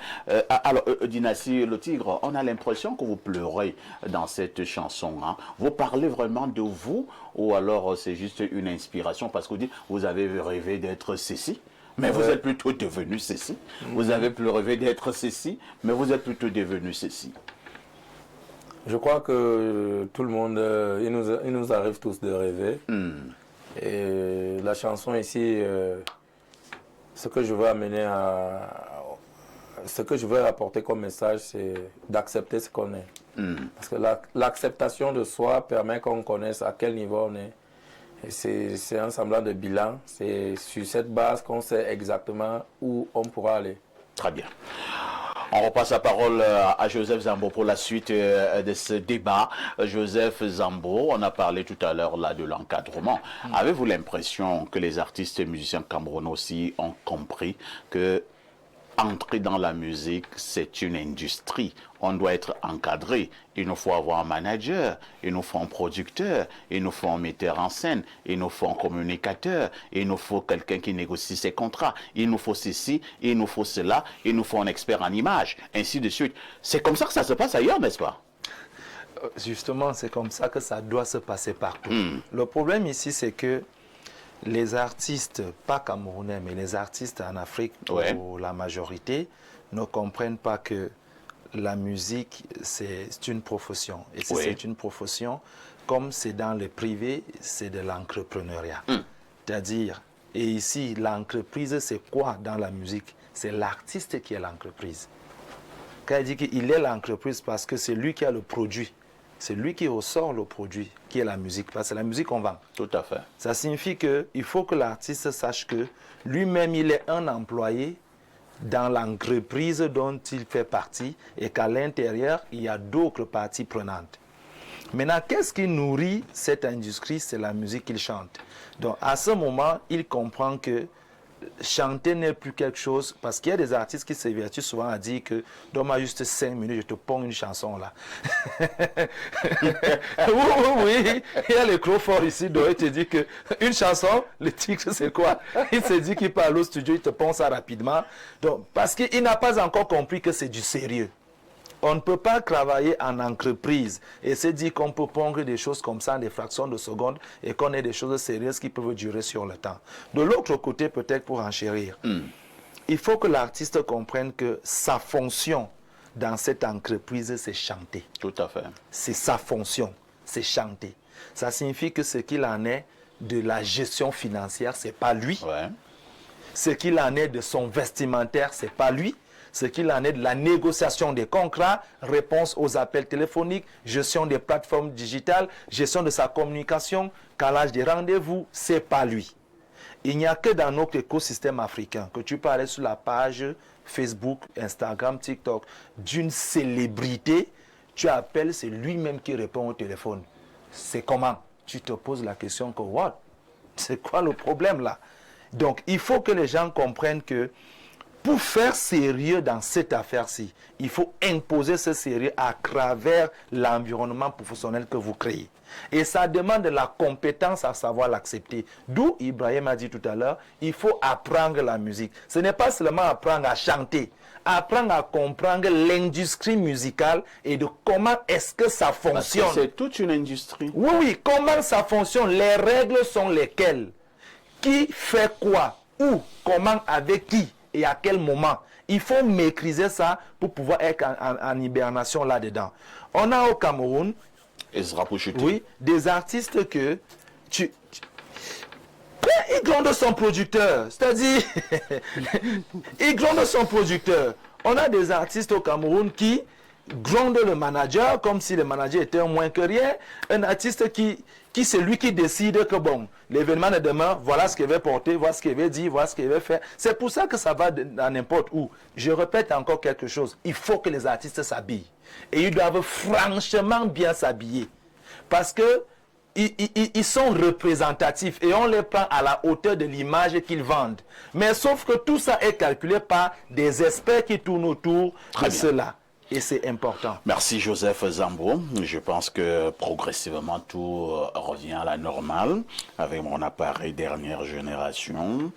Alors, Dynastie Le Tigre, on a l'impression que vous pleurez dans cette chanson. Hein. Vous parlez vraiment de vous ou alors c'est juste une inspiration parce que vous dites vous avez rêvé d'être ceci? Mais vous êtes plutôt devenu ceci. Vous avez plus rêvé d'être ceci, mais vous êtes plutôt devenu ceci. Je crois que tout le monde, il nous arrive tous de rêver. Et la chanson ici ce que je veux amener ce que je veux apporter comme message, c'est d'accepter ce qu'on est. Parce que l'acceptation de soi permet qu'on connaisse à quel niveau on est. Et c'est un semblant de bilan. C'est sur cette base qu'on sait exactement où on pourra aller. Très bien. On repasse la parole à Joseph Zambo pour la suite de ce débat. Joseph Zambo, on a parlé tout à l'heure là de l'encadrement. Avez-vous l'impression que les artistes et musiciens camerounais aussi ont compris que entrer dans la musique, c'est une industrie. On doit être encadré. Il nous faut avoir un manager, il nous faut un producteur, il nous faut un metteur en scène, il nous faut un communicateur, il nous faut quelqu'un qui négocie ses contrats, il nous faut ceci, il nous faut cela, il nous faut un expert en images, ainsi de suite. C'est comme ça que ça se passe ailleurs, n'est-ce pas? Justement, c'est comme ça que ça doit se passer partout. Le problème ici, c'est que les artistes, pas camerounais, mais les artistes en Afrique, pour la majorité, ne comprennent pas que la musique, c'est une profession. Et si c'est une profession, comme c'est dans le privé, c'est de l'entrepreneuriat. C'est-à-dire, et ici, l'entreprise, c'est quoi dans la musique? C'est l'artiste qui est l'entreprise. Quand il dit qu'il est l'entreprise, parce que c'est lui qui a le produit. C'est lui qui ressort le produit, qui est la musique. Parce que c'est la musique qu'on vend. Tout à fait. Ça signifie qu'il faut que l'artiste sache que lui-même, il est un employé dans l'entreprise dont il fait partie et qu'à l'intérieur, il y a d'autres parties prenantes. Maintenant, qu'est-ce qui nourrit cette industrie? C'est la musique qu'il chante. Donc, à ce moment, il comprend que chanter n'est plus quelque chose, parce qu'il y a des artistes qui s'évertuent souvent à dire que donne-moi juste 5 minutes, je te ponds une chanson là. oui, il y a le Crawford ici, donc il te dit que une chanson, le titre c'est quoi? Il se dit qu'il parle au studio, il te pond ça rapidement. Donc, parce qu'il n'a pas encore compris que c'est du sérieux. On ne peut pas travailler en entreprise et se dire qu'on peut pondre des choses comme ça en des fractions de secondes et qu'on ait des choses sérieuses qui peuvent durer sur le temps. De l'autre côté, peut-être pour enchérir, il faut que l'artiste comprenne que sa fonction dans cette entreprise, c'est chanter. Tout à fait. C'est sa fonction, c'est chanter. Ça signifie que ce qu'il en est de la gestion financière, ce n'est pas lui. Ce qu'il en est de son vestimentaire, ce n'est pas lui. Ce qu'il en est de la négociation des contrats, réponse aux appels téléphoniques, gestion des plateformes digitales, gestion de sa communication, calage des rendez-vous, c'est pas lui. Il n'y a que dans notre écosystème africain, que tu parlais sur la page Facebook, Instagram, TikTok, d'une célébrité, tu appelles, c'est lui-même qui répond au téléphone. C'est comment? Tu te poses la question que, what? C'est quoi le problème là? Donc, il faut que les gens comprennent que pour faire sérieux dans cette affaire-ci, il faut imposer ce sérieux à travers l'environnement professionnel que vous créez. Et ça demande de la compétence à savoir l'accepter. D'où Ibrahim a dit tout à l'heure, il faut apprendre la musique. Ce n'est pas seulement apprendre à chanter, apprendre à comprendre l'industrie musicale et de comment est-ce que ça fonctionne. Parce que c'est toute une industrie. Oui, oui, comment ça fonctionne, les règles sont lesquelles, qui fait quoi, où, comment, avec qui. Et à quel moment? Il faut maîtriser ça pour pouvoir être en hibernation là-dedans. On a au Cameroun, oui, des artistes que ils grondent son producteur. C'est-à-dire, ils grondent son producteur. On a des artistes au Cameroun qui grondent le manager comme si le manager était moins que rien. Un artiste qui c'est lui qui décide que bon, l'événement de demain, voilà ce qu'il va porter, voilà ce qu'il va dire, voilà ce qu'il va faire. C'est pour ça que ça va dans n'importe où. Je répète encore quelque chose. Il faut que les artistes s'habillent. Et ils doivent franchement bien s'habiller. Parce que ils sont représentatifs et on les prend à la hauteur de l'image qu'ils vendent. Mais sauf que tout ça est calculé par des experts qui tournent autour de cela. Et c'est important. Merci Joseph Zambo. Je pense que progressivement tout revient à la normale avec mon appareil dernière génération.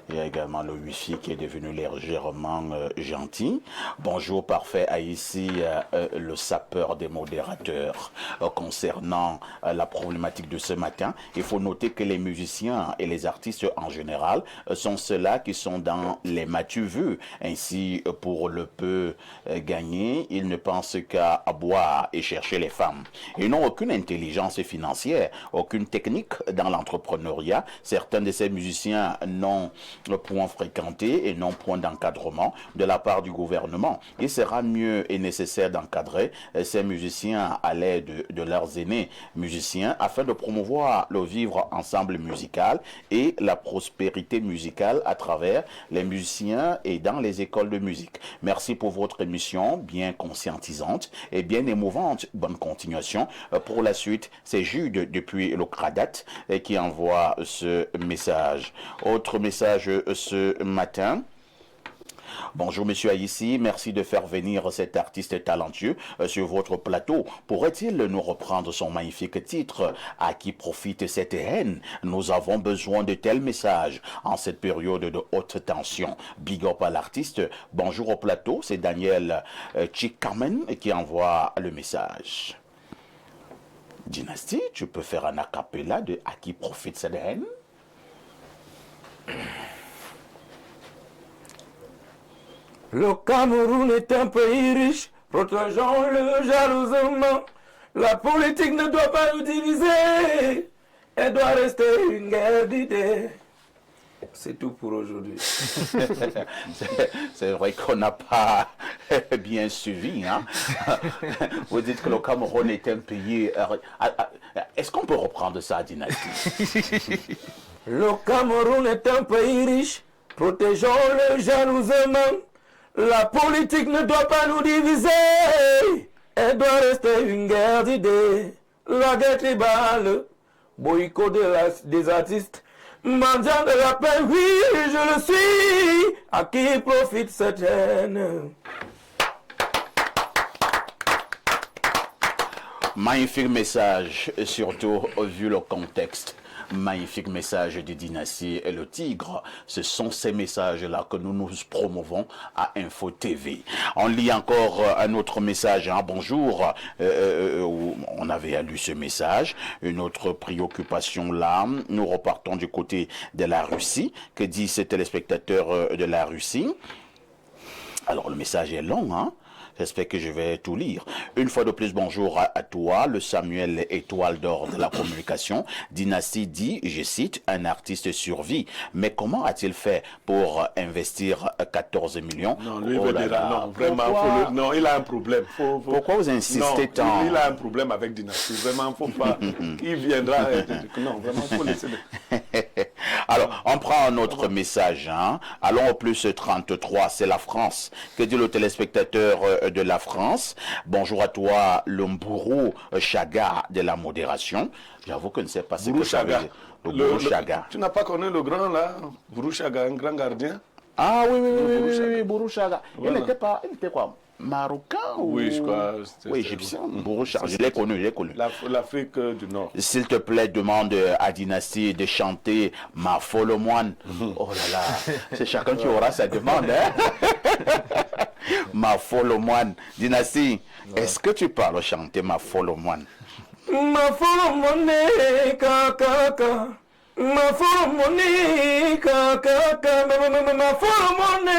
Il y a également le Wi-Fi qui est devenu légèrement gentil. Bonjour parfait à ici le sapeur des modérateurs. Concernant la problématique de ce matin, il faut noter que les musiciens et les artistes en général sont ceux-là qui sont dans les m'as-tu-vu. Ainsi, pour le peu gagner, ils ne pensent qu'à boire et chercher les femmes. Ils n'ont aucune intelligence financière, aucune technique dans l'entrepreneuriat. Certains de ces musiciens n'ont point fréquenté et non point d'encadrement de la part du gouvernement. Il sera mieux et nécessaire d'encadrer ces musiciens à l'aide de leurs aînés musiciens afin de promouvoir le vivre ensemble musical et la prospérité musicale à travers les musiciens et dans les écoles de musique. Merci pour votre émission bien conscientisante et bien émouvante. Bonne continuation. Pour la suite, c'est Jude depuis le Cradat qui envoie ce message. Autre message ce matin. Bonjour Monsieur Aïssi, merci de faire venir cet artiste talentueux sur votre plateau. Pourrait-il nous reprendre son magnifique titre « À qui profite cette haine ?» Nous avons besoin de tels messages en cette période de haute tension. Big up à l'artiste. Bonjour au plateau, c'est Daniel Chikamen qui envoie le message. Dynastie, tu peux faire un acapella de « À qui profite cette haine ?» Le Cameroun est un pays riche, protégeons-le jalousement. La politique ne doit pas nous diviser, elle doit rester une guerre d'idées. C'est tout pour aujourd'hui. C'est vrai qu'on n'a pas bien suivi. Hein? Vous dites que le Cameroun est un pays... Est-ce qu'on peut reprendre ça, Dynastie? Le Cameroun est un pays riche, protégeons-le jalousement. La politique ne doit pas nous diviser, elle doit rester une guerre d'idées. La guerre tribale, boycott des artistes, mendiant de la paix, oui, je le suis. À qui profite cette haine? Magnifique message, surtout vu le contexte. Magnifique message de Dynastie et le Tigre. Ce sont ces messages-là que nous promouvons à Info TV. On lit encore un autre message. Hein. Bonjour. On avait lu ce message. Une autre préoccupation là. Nous repartons du côté de la Russie. Que dit ce téléspectateur de la Russie? Alors le message est long, hein? J'espère que je vais tout lire. Une fois de plus, bonjour à toi, le Samuel Étoile d'Or de la communication. Dynastie dit, je cite, un artiste survit. Mais comment a-t-il fait pour investir 14 millions? Non, lui veut dire, non, vraiment, non, il a un problème. Pourquoi vous insistez tant? Il a un problème avec Dynastie. Vraiment, faut pas. Il viendra. Non, vraiment, faut laisser. Alors, on prend un autre message. Hein. Allons au plus 33, c'est la France. Que dit le téléspectateur de la France? Bonjour à toi, le Mbourou Chaga de la modération. J'avoue que je ne sais pas ce que ça veut dire. Le Mbourou Chaga. Tu n'as pas connu le grand là? Mbourou Chaga, un grand gardien? Ah oui, Mbourou Chaga. Voilà. Il était quoi? Marocain ou... Oui, je crois. Oui, égyptien. Je l'ai connu, L'Afrique du Nord. S'il te plaît, demande à Dynastie de chanter Ma folle moine. Oh là là, c'est chacun qui aura sa demande. Hein? Ma folle moine. Dynastie, est-ce que tu parles chanter Ma folle moine? Ma folle moine, kaka. Ma folle moine, kaka. Ma folle moine.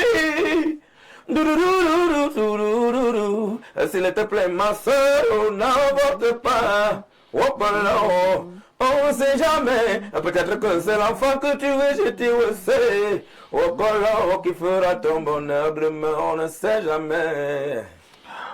S'il te plaît, ma soeur, n'avorte pas. Oh, on ne sait jamais. Peut-être que c'est l'enfant que tu veux, je te sais. Oh, qui fera ton bonheur demain, on ne sait jamais.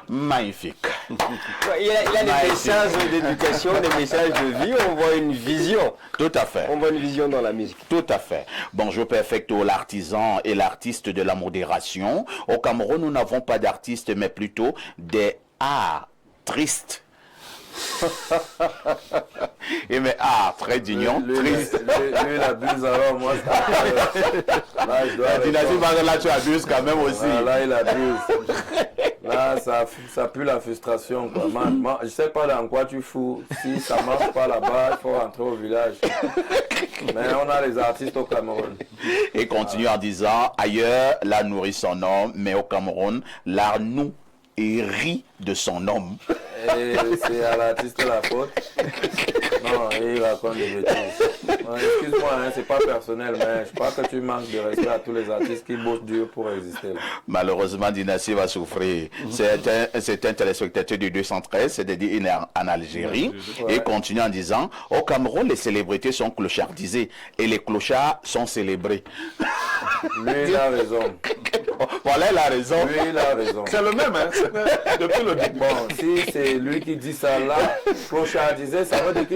Magnifique. Il a des messages d'éducation, des messages de vie, on voit une vision. Tout à fait. On voit une vision dans la musique. Tout à fait. Bonjour Perfecto, l'artisan et l'artiste de la modération. Au Cameroun, nous n'avons pas d'artistes, mais plutôt des arts tristes. Et mais très d'union, triste. Lui, il abuse alors, moi, là, je dois... Là, tu abuses quand même aussi. Là, il abuse. Là, ça pue la frustration, quoi. Je sais pas dans quoi tu fous. Si ça marche pas là-bas, il faut rentrer au village. Mais on a les artistes au Cameroun. Et continue en disant, ailleurs, l'art nourrit son homme, mais au Cameroun, l'art nourrit et rit de son homme. Et c'est à l'artiste la faute. Non, il raconte des bêtises. Excuse-moi, hein, c'est pas personnel, mais je crois que tu manques de respect à tous les artistes qui bossent dur pour exister. Là. Malheureusement, Dynastie va souffrir. C'est un téléspectateur du 213, c'est-à-dire il est en Algérie, et continue en disant, au Cameroun, les célébrités sont clochardisées et les clochards sont célébrés. Lui, il a raison. Voilà, il a raison. Lui, il a raison. C'est le même, hein, depuis le début. Bon, si c'est lui qui dit ça là, clochardisé, ça veut dire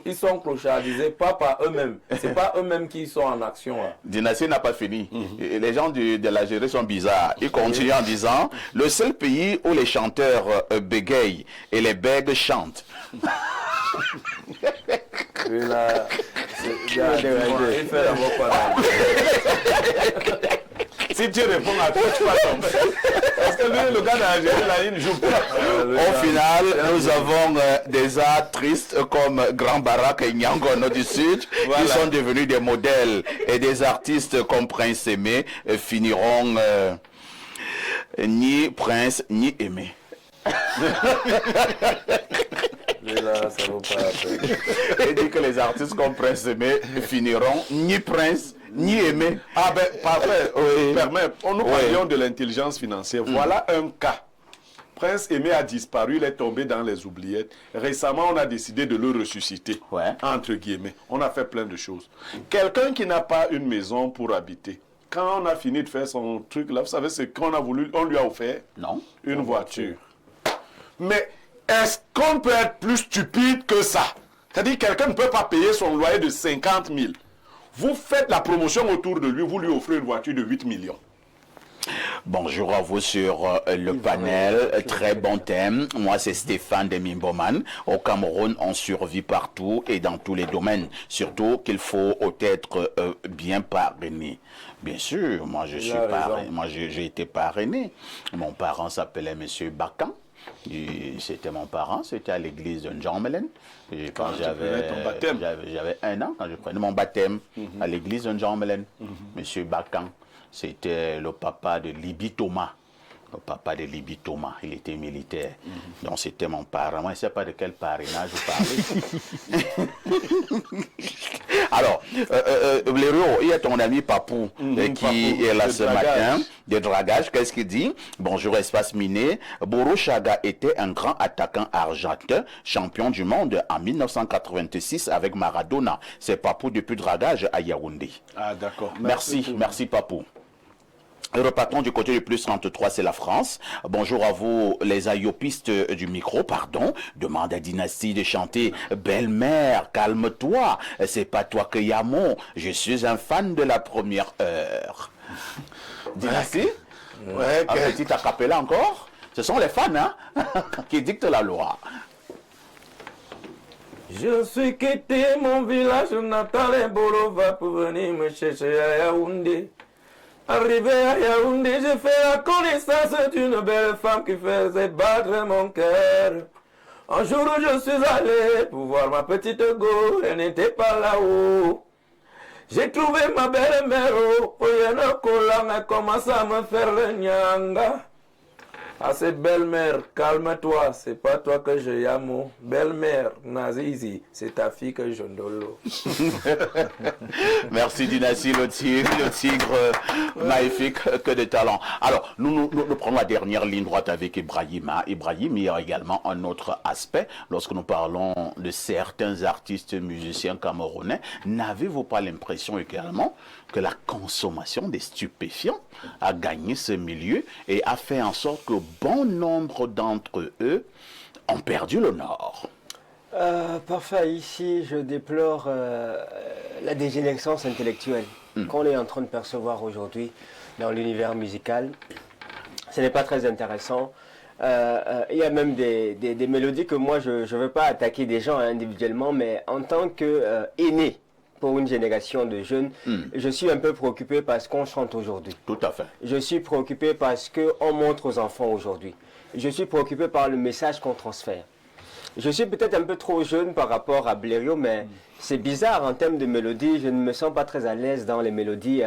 qu'ils sont clochardisés pas par eux-mêmes. C'est pas eux-mêmes qui sont en action. Là. Dynastie n'a pas fini. Et les gens de l'Algérie sont bizarres. Ils continuent en disant, le seul pays où les chanteurs bégayent et les bègues chantent. Lui là, il fait la voix. Si tu réponds à toi, tu vas tomber. Parce que lui, le gars d'Algérie, là, il ne joue pas. Au final, nous avons des arts tristes comme Grand Barak et Nyangono du Sud qui sont devenus des modèles. Et des artistes comme Prince Aimé finiront ni Prince ni Aimé. Là, ça vaut pas la peine. Il dit que les artistes comme Prince Aimé finiront ni Prince ni Aimé. Ah ben, parfait. Oui. Permet. Nous parlions de l'intelligence financière. Voilà un cas. Prince Aimé a disparu, il est tombé dans les oubliettes. Récemment, on a décidé de le ressusciter, entre guillemets. On a fait plein de choses. Quelqu'un qui n'a pas une maison pour habiter, quand on a fini de faire son truc là, vous savez ce qu'on a voulu, on lui a offert? Non. Une voiture. Mais est-ce qu'on peut être plus stupide que ça? C'est-à-dire que quelqu'un ne peut pas payer son loyer de 50 000. Vous faites la promotion autour de lui, vous lui offrez une voiture de 8 millions. Bonjour à vous sur le panel, très bon thème. Moi c'est Stéphane Demimboman. Au Cameroun, on survit partout et dans tous les domaines. Surtout qu'il faut être bien parrainé. Bien sûr, moi je suis parrainé. Moi j'ai été parrainé. Mon parent s'appelait Monsieur Bacan. C'était mon parent, c'était à l'église de Jean-Mélène. Quand j'avais 1 an, quand je prenais mon baptême à l'église de Jean-Mélène, Monsieur Bacan, c'était le papa de Libi Thomas. Le papa de Libi Thomas, il était militaire. Donc c'était mon parent. Moi, je ne sais pas de quel parrainage vous parlez. Alors, Léo, il y a ton ami Papou qui est là ce matin, de dragage. Qu'est-ce qu'il dit? Bonjour, espace miné. Boro Chaga était un grand attaquant argentin, champion du monde en 1986 avec Maradona. C'est Papou depuis dragage à Yaoundé. Ah, d'accord. Merci Papou. Repartons du côté du plus 33, c'est la France. Bonjour à vous, les ayopistes du micro, pardon. Demande à Dynastie de chanter « Belle-mère, calme-toi, c'est pas toi que Yamon, je suis un fan de la première heure. » Dynastie? Ouais, un petit acapella encore? Ce sont les fans, hein, qui dictent la loi. Je suis quitté mon village natal et Borova pour venir me chercher à Yaoundé. Arrivé à Yaoundé, j'ai fait la connaissance d'une belle femme qui faisait battre mon cœur. Un jour où je suis allé pour voir ma petite go, elle n'était pas là-haut. J'ai trouvé ma belle-mère, elle commence à me faire le nyanga. Ah, c'est belle-mère, calme-toi, c'est pas toi que je yamo. Belle-mère, Nazizi, c'est ta fille que je ndolo. Merci Dynastie, le tigre magnifique, que de talent. Alors, nous prenons la dernière ligne droite avec Ibrahima. Ibrahim, il y a également un autre aspect. Lorsque nous parlons de certains artistes musiciens camerounais, n'avez-vous pas l'impression également que la consommation des stupéfiants a gagné ce milieu et a fait en sorte que bon nombre d'entre eux ont perdu le nord? Parfait, ici je déplore la dégénérescence intellectuelle qu'on est en train de percevoir aujourd'hui dans l'univers musical. Ce n'est pas très intéressant. Il y a même des mélodies que moi je ne veux pas attaquer des gens individuellement, mais en tant qu'aîné pour une génération de jeunes, je suis un peu préoccupé par ce qu'on chante aujourd'hui. Tout à fait. Je suis préoccupé par ce qu'on montre aux enfants aujourd'hui. Je suis préoccupé par le message qu'on transfère. Je suis peut-être un peu trop jeune par rapport à Blériot, mais c'est bizarre en termes de mélodie. Je ne me sens pas très à l'aise dans les mélodies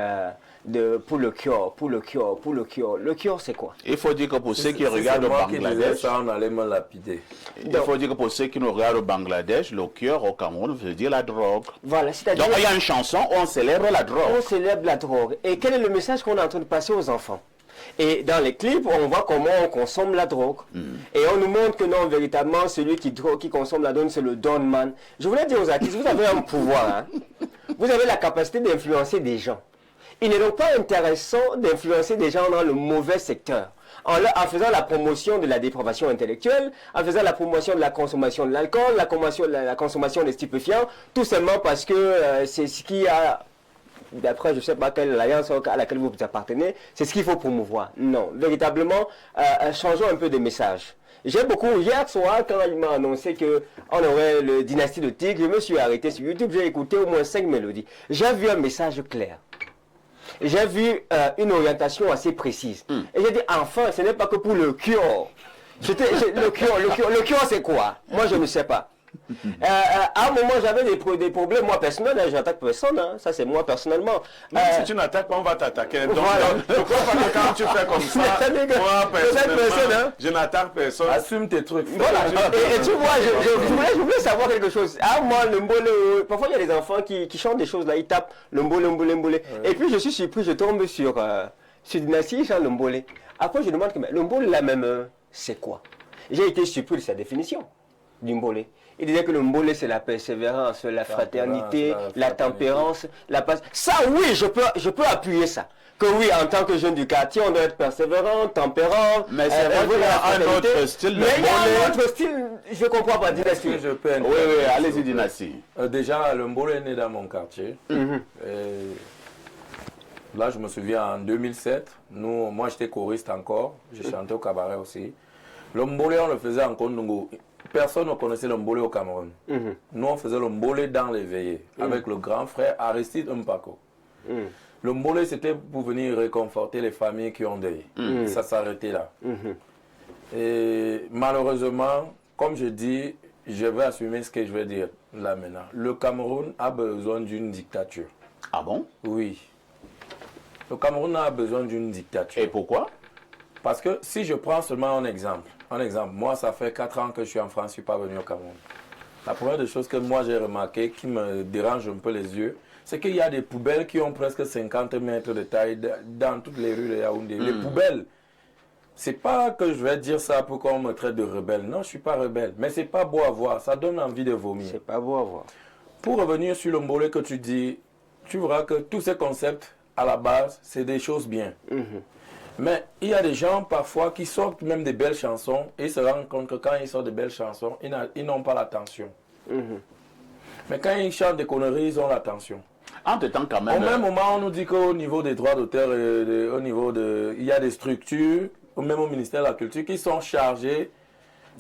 pour le cure. Le cure, c'est quoi? Il faut dire que pour ceux qui regardent au Bangladesh, ça, on allait me lapider. Il faut dire que pour ceux qui nous regardent au Bangladesh, le cure au Cameroun veut dire la drogue. Voilà, c'est-à-dire... Donc il y a une chanson où on célèbre la drogue. On célèbre la drogue. Et quel est le message qu'on est en train de passer aux enfants? Et dans les clips, on voit comment on consomme la drogue. Et on nous montre que non, véritablement, celui qui consomme la drogue, c'est le Don Man. Je voulais dire aux artistes, vous avez un pouvoir. Hein? Vous avez la capacité d'influencer des gens. Il n'est donc pas intéressant d'influencer des gens dans le mauvais secteur. En faisant la promotion de la dépravation intellectuelle, en faisant la promotion de la consommation de l'alcool, la consommation des stupéfiants, tout simplement parce que c'est ce qui a... D'après, je ne sais pas quelle alliance à laquelle vous appartenez, c'est ce qu'il faut promouvoir. Non, véritablement, changeons un peu de message. J'ai beaucoup, hier soir, quand il m'a annoncé qu'on aurait le Dynastie de Tigre, je me suis arrêté sur YouTube, j'ai écouté au moins 5 mélodies. J'ai vu un message clair. J'ai vu une orientation assez précise. Et j'ai dit, enfin, ce n'est pas que pour le cure. Le cure, c'est quoi? Moi, je ne sais pas. À un moment, j'avais des problèmes, moi, personnels. Hein, j'attaque personne. Hein, ça, c'est moi, personnellement. Si tu n'attaques pas, on va t'attaquer. Donc, voilà. je crois pas que quand tu fais comme ça, moi, personnellement, je n'attaque personne. Assume tes trucs. Voilà. Et tu vois, je voulais savoir quelque chose. Ah, moi, le mbole, parfois, il y a des enfants qui chantent des choses là, ils tapent le mbole. Et puis, je suis surpris, je tombe sur Dynastie, ils chantent le mbole. Après, je demande, le mbole, là même, c'est quoi? J'ai été surpris de sa définition du mbole. Il disait que le mbole, c'est la persévérance, la fraternité, la tempérance, la patience. Ça, oui, je peux appuyer ça. Que oui, en tant que jeune du quartier, on doit être persévérant, tempérant. Mais c'est vrai qu'il y a un autre style de mbole. Mais il y a un autre style, je ne comprends pas, Dynastie. Oui, allez-y, Dynastie. Déjà, le mbole est né dans mon quartier. Là, je me souviens, en 2007, moi j'étais choriste encore, j'ai chanté au cabaret aussi. Le mbole, on le faisait en Kondongo. Personne ne connaissait le mbole au Cameroun. Nous, on faisait le mbole dans les veillées, avec le grand frère Aristide Mpako. Le mbole, c'était pour venir réconforter les familles qui ont deuil. Ça s'arrêtait là. Et malheureusement, comme je dis, je vais assumer ce que je vais dire là maintenant. Le Cameroun a besoin d'une dictature. Ah bon? Oui. Le Cameroun a besoin d'une dictature. Et pourquoi? Parce que si je prends seulement un exemple, moi ça fait 4 ans que je suis en France, je ne suis pas venu au Cameroun. La première des choses que moi j'ai remarqué, qui me dérange un peu les yeux, c'est qu'il y a des poubelles qui ont presque 50 mètres de taille dans toutes les rues de Yaoundé. Les poubelles, c'est pas que je vais dire ça pour qu'on me traite de rebelle. Non, je ne suis pas rebelle, mais c'est pas beau à voir, ça donne envie de vomir. C'est pas beau à voir. Pour revenir sur le mbole que tu dis, tu verras que tous ces concepts, à la base, c'est des choses bien. Mais il y a des gens parfois qui sortent même des belles chansons et se rendent compte que quand ils sortent de belles chansons, ils n'ont pas l'attention. Mais quand ils chantent des conneries, ils ont l'attention. Entre-temps, quand même... Au même moment, on nous dit qu'au niveau des droits d'auteur, il y a des structures, même au ministère de la Culture, qui sont chargées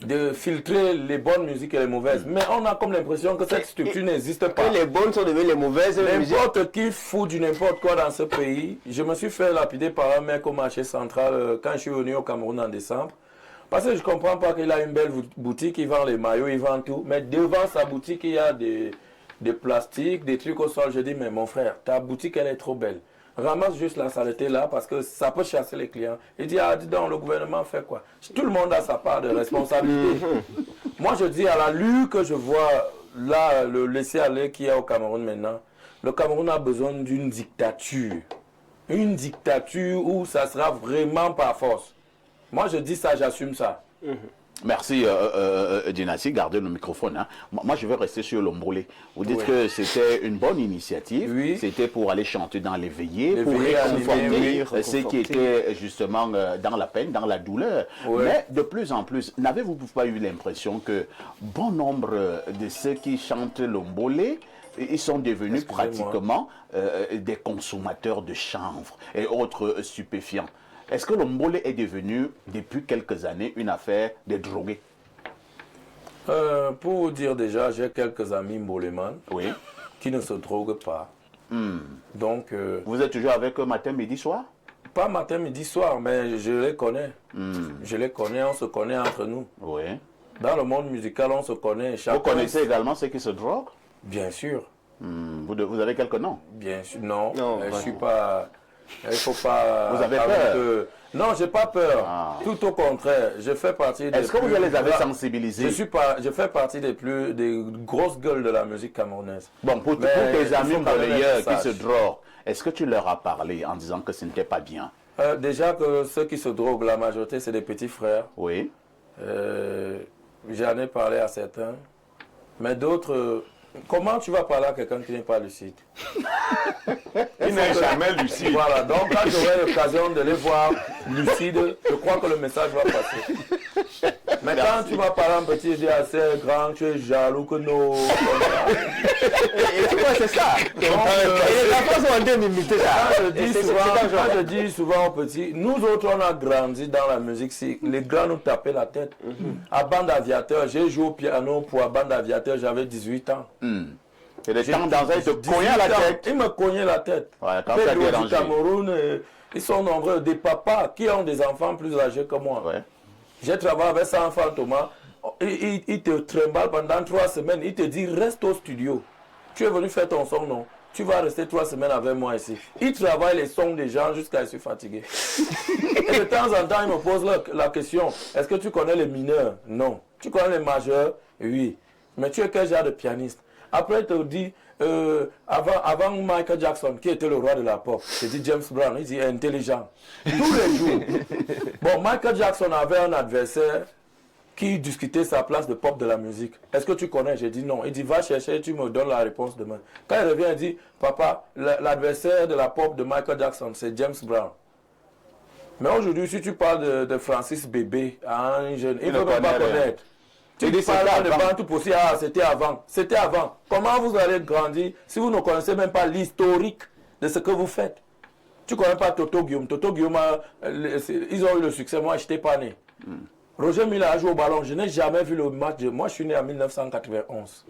de filtrer les bonnes musiques et les mauvaises. Mais on a comme l'impression que cette structure n'existe pas. Que les bonnes sont devenues les mauvaises. N'importe qui fout du n'importe quoi dans ce pays. Je me suis fait lapider par un mec au marché central quand je suis venu au Cameroun en décembre. Parce que je ne comprends pas qu'il a une belle boutique, il vend les maillots, il vend tout. Mais devant sa boutique, il y a des plastiques, des trucs au sol. Je dis, mais mon frère, ta boutique, elle est trop belle. Ramasse juste la saleté là parce que ça peut chasser les clients. Il dit, ah, dis donc, le gouvernement fait quoi? Tout le monde a sa part de responsabilité. Moi, je dis, à la lue que je vois là, le laisser-aller qu'il y a au Cameroun maintenant, le Cameroun a besoin d'une dictature. Une dictature où ça sera vraiment par force. Moi, je dis ça, j'assume ça. Merci, Dynastie. Gardez le microphone. Hein. Moi, je vais rester sur le mbole. Vous dites que c'était une bonne initiative. Oui. C'était pour aller chanter dans les veillées, pour réconforter ceux qui étaient justement dans la peine, dans la douleur. Oui. Mais de plus en plus, n'avez-vous pas eu l'impression que bon nombre de ceux qui chantent le mbole, ils sont devenus pratiquement des consommateurs de chanvre et autres stupéfiants? Est-ce que le mbole est devenu, depuis quelques années, une affaire de drogués? Pour vous dire déjà, j'ai quelques amis mboleman qui ne se droguent pas. Donc, vous êtes toujours avec eux matin, midi, soir? Pas matin, midi, soir, mais je les connais. Je les connais, on se connaît entre nous. Oui. Dans le monde musical, on se connaît. Vous connaissez également ceux qui se droguent? Bien sûr. Vous avez quelques noms? Bien sûr, non je ne suis pas... Il faut pas... Vous avez peur? Non, j'ai pas peur. Tout au contraire, je fais partie des... Est-ce que vous les avez sensibilisés? Je fais partie des grosses gueules de la musique camerounaise. Bon, pour tes amis relayeurs qui se droguent, est-ce que tu leur as parlé en disant que ce n'était pas bien? Déjà que ceux qui se droguent, la majorité, c'est des petits frères. Oui. J'en ai parlé à certains. Mais d'autres... Comment tu vas parler à quelqu'un qui n'est pas lucide? Il n'est jamais lucide. Voilà, donc quand j'aurai l'occasion de les voir lucides, je crois que le message va passer. Mais quand tu vas parler un petit, dire assez grand, tu es jaloux que nos... Et tu vois, c'est ça. Et les enfants sont en train d'imiter ça. Quand je dis souvent aux petits, nous autres on a grandi dans la musique, si les grands nous tapaient la tête. À Bande Aviateur, j'ai joué au piano pour à Bande Aviateur, j'avais 18 ans. Et les temps d'envers, ils te cognaient la tête. Ils me cognaient la tête. Ouais, quand ça du Cameroun, ils sont nombreux, des papas qui ont des enfants plus âgés que moi. Ouais. J'ai travaillé avec ça enfant Thomas. Il te trimballe pendant 3 semaines. Il te dit reste au studio. Tu es venu faire ton son, non? Tu vas rester 3 semaines avec moi ici. Il travaille les sons des gens jusqu'à ce que je suis fatigué. Et de temps en temps, il me pose la question, est-ce que tu connais les mineurs? Non. Tu connais les majeurs? Oui. Mais tu es quel genre de pianiste? Après, il te dit, avant Michael Jackson, qui était le roi de la pop, il dit James Brown, il dit intelligent. Tous les jours. Bon, Michael Jackson avait un adversaire qui discutait sa place de pop de la musique. Est-ce que tu connais? J'ai dit non. Il dit, va chercher, tu me donnes la réponse demain. Quand il revient, il dit, papa, l'adversaire de la pop de Michael Jackson, c'est James Brown. Mais aujourd'hui, si tu parles de Francis Bébé à un jeune, il ne peut pas connaître. Tu dis pas là devant tout possible, c'était avant. C'était avant. Comment vous allez grandir si vous ne connaissez même pas l'historique de ce que vous faites? Tu ne connais pas Toto Guillaume. Toto Guillaume, ils ont eu le succès. Moi, je n'étais pas né. Roger Mila a joué au ballon. Je n'ai jamais vu le match. Moi, je suis né en 1991.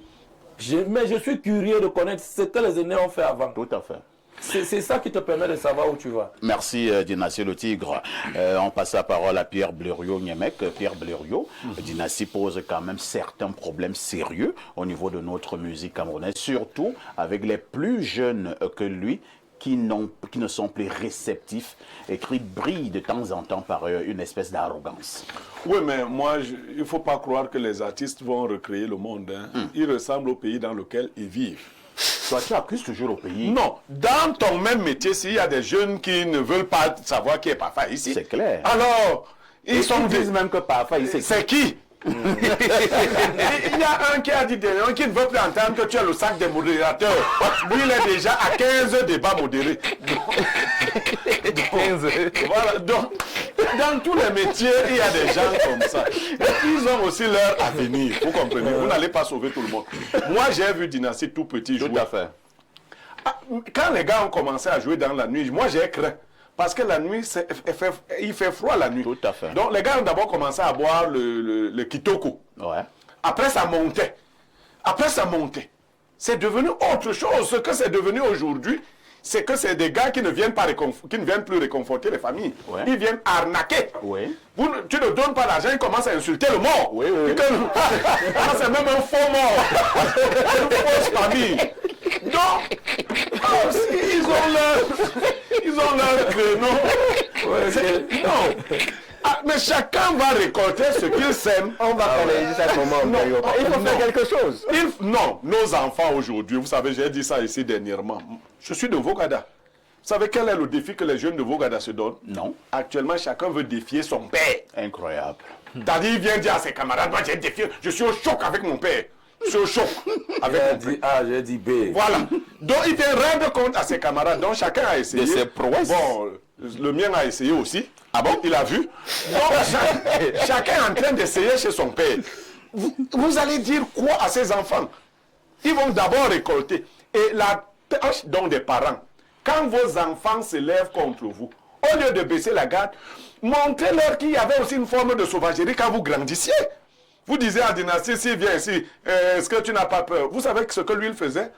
Mais je suis curieux de connaître ce que les aînés ont fait avant. Tout à fait. C'est ça qui te permet de savoir où tu vas. Merci Dynastie le Tigre. On passe la parole à Pierre Blériot-Niemek. Pierre Blériot, Dynastie pose quand même certains problèmes sérieux au niveau de notre musique camerounaise, surtout avec les plus jeunes que lui qui ne sont plus réceptifs et qui brillent de temps en temps par une espèce d'arrogance. Oui, mais moi, il ne faut pas croire que les artistes vont recréer le monde. Hein. Ils ressemblent au pays dans lequel ils vivent. Toi, tu accuses toujours au pays. Non, dans ton même métier, s'il y a des jeunes qui ne veulent pas savoir qui est Pafa ici, c'est clair. Alors, ils disent même que Pafa ici. C'est qui? Il y a un qui a dit derrière, qui ne veut plus entendre que tu es le sac des modérateurs. Lui, il est déjà à 15 débats modérés. Voilà, donc, dans tous les métiers, il y a des gens comme ça. Et ils ont aussi leur avenir. Vous comprenez? Vous n'allez pas sauver tout le monde. Moi, j'ai vu Dynastie tout petit jouer. Tout à fait. Quand les gars ont commencé à jouer dans la nuit, moi, j'ai craint. Parce que la nuit, il fait froid la nuit. Tout à fait. Donc les gars ont d'abord commencé à boire le kitoko. Ouais. Après ça montait. C'est devenu autre chose. Ce que c'est devenu aujourd'hui, c'est que c'est des gars qui ne viennent plus réconforter les familles. Ouais. Ils viennent arnaquer. Oui. Tu ne donnes pas l'argent, ils commencent à insulter le mort. Oui. C'est même un faux mort. Une fausse famille. Donc, ils ont leur créneau. Non. Mais chacun va récolter ce qu'il sème. On va parler de ça comment. Il faut faire quelque chose. Non, nos enfants aujourd'hui, vous savez, j'ai dit ça ici dernièrement. Je suis de Vogada. Vous savez quel est le défi que les jeunes de Vogada se donnent? Non. Actuellement, chacun veut défier son père. Incroyable. C'est-à-dire, il vient dire à ses camarades, moi j'ai défié, je suis au choc avec mon père. Je suis au choc avec mon père. A, j'ai dit B. Voilà. Donc, il vient rendre compte à ses camarades. Donc, chacun a essayé. De ses prouesses. Bon, le mien a essayé aussi. Ah bon? Il a vu. Donc, chacun est en train d'essayer chez son père. Vous allez dire quoi à ces enfants? Ils vont d'abord récolter. Et la tâche donc des parents, quand vos enfants se lèvent contre vous, au lieu de baisser la garde, montrez-leur qu'il y avait aussi une forme de sauvagerie quand vous grandissiez. Vous disiez à Dynastie, s'il vient ici, est-ce que tu n'as pas peur? Vous savez ce que lui il faisait?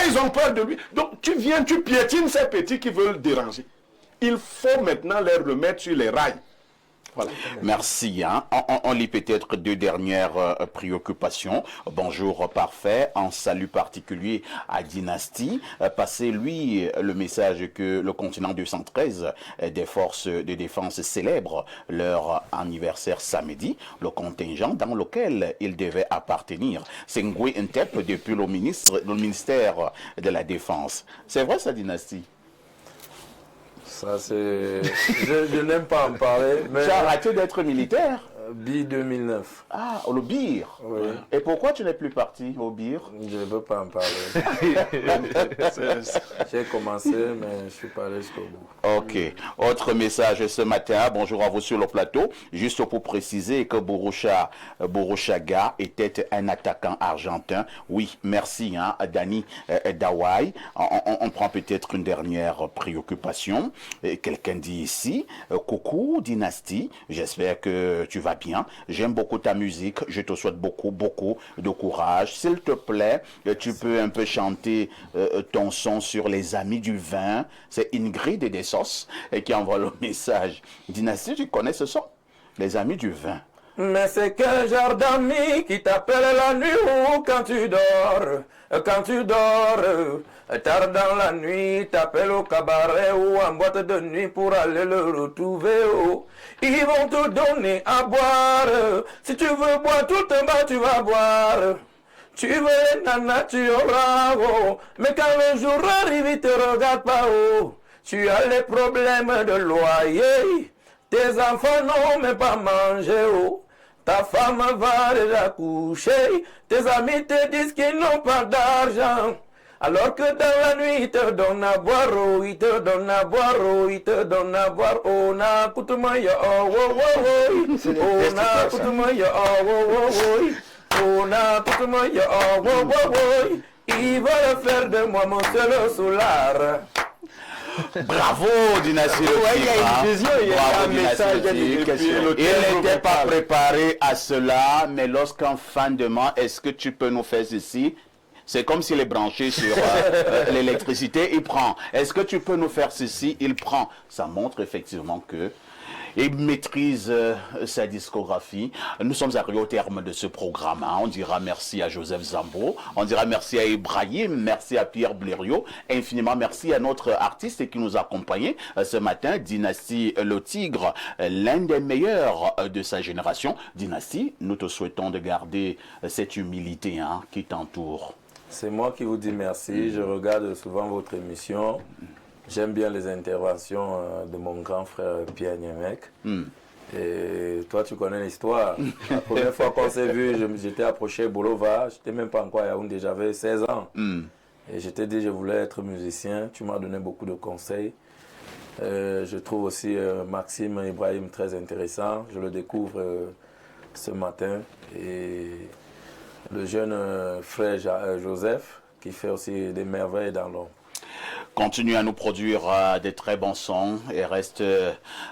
Ils ont peur de lui. Donc tu viens, tu piétines ces petits qui veulent déranger. Il faut maintenant les remettre sur les rails. Voilà. Merci. Hein. On lit peut-être deux dernières préoccupations. Bonjour parfait. Un salut particulier à Dynastie. Passez lui le message que le continent 213 des forces de défense célèbre leur anniversaire samedi. Le contingent dans lequel il devait appartenir. C'est Ngwe Ntep depuis le ministère de la Défense. C'est vrai ça, Dynastie? Ça, c'est... Je n'aime pas en parler, mais... Tu as arrêté d'être militaire? BIR 2009. Ah, au BIR. Oui. Et pourquoi tu n'es plus parti au BIR? Je ne veux pas en parler. J'ai commencé, mais je suis pas allé jusqu'au bout. Ok. Autre message ce matin. Bonjour à vous sur le plateau. Juste pour préciser que Bourouchaga était un attaquant argentin. Oui, merci, hein, Dani Dawai. On prend peut-être une dernière préoccupation. Quelqu'un dit ici, coucou Dynastie, j'espère que tu vas bien. J'aime beaucoup ta musique. Je te souhaite beaucoup de courage. S'il te plaît, tu peux un peu chanter ton son sur les amis du vin. C'est Ingrid des Sauces qui envoie le message. Dynastie, tu connais ce son? Les amis du vin. Mais c'est quel genre d'amis qui t'appelle la nuit ou quand tu dors? Quand tu dors, tard dans la nuit, t'appelles au cabaret ou en boîte de nuit pour aller le retrouver. Oh. Ils vont te donner à boire. Si tu veux boire tout en bas, tu vas boire. Tu veux les nanas, tu auras. Oh. Mais quand le jour arrive, ils te regardent pas. Oh. Tu as les problèmes de loyer. Tes enfants n'ont même pas mangé. Oh. Ta femme va déjà coucher. Tes amis te disent qu'ils n'ont pas d'argent. Alors que dans la nuit, ils te donnent à boire, oh, ils te donnent à boire, oh, ils te donnent à boire, oh, na koutuma ya, oh, oh, oh, oh, na koutuma ya, oh, oh, oh, oh, na koutuma ya, oh, oh, oh, oh, ils veulent faire de moi mon seul soulard. Bravo, Dynastie. Il y a une vision, il y a un message, il y a des questions. Il n'était pas préparé à cela, mais lorsqu'un fan demande, est-ce que tu peux nous faire ceci? C'est comme s'il est branché sur l'électricité, il prend. Est-ce que tu peux nous faire ceci? Il prend. Ça montre effectivement que il maîtrise sa discographie. Nous sommes arrivés au terme de ce programme. Hein. On dira merci à Joseph Zambo, on dira merci à Ibrahim, merci à Pierre Blériot, infiniment merci à notre artiste qui nous a accompagnés ce matin, Dynastie Le Tigre, l'un des meilleurs de sa génération. Dynastie, nous te souhaitons de garder cette humilité hein, qui t'entoure. C'est moi qui vous dis merci. Je regarde souvent votre émission. J'aime bien les interventions de mon grand frère Pierre Niemek. Et toi, tu connais l'histoire. La première fois qu'on s'est vu, j'étais approché Bolova. Je n'étais même pas encore à Yaoundé, j'avais 16 ans. Et je t'ai dit que je voulais être musicien. Tu m'as donné beaucoup de conseils. Je trouve aussi Maxime Ibrahim très intéressant. Je le découvre ce matin. Et le jeune frère Joseph, qui fait aussi des merveilles dans l'ombre. Continue à nous produire des très bons sons et reste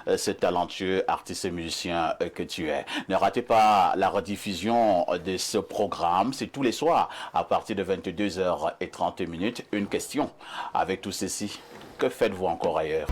ce talentueux artiste et musicien que tu es. Ne ratez pas la rediffusion de ce programme. C'est tous les soirs à partir de 22h30. Une question avec tout ceci. Que faites-vous encore ailleurs?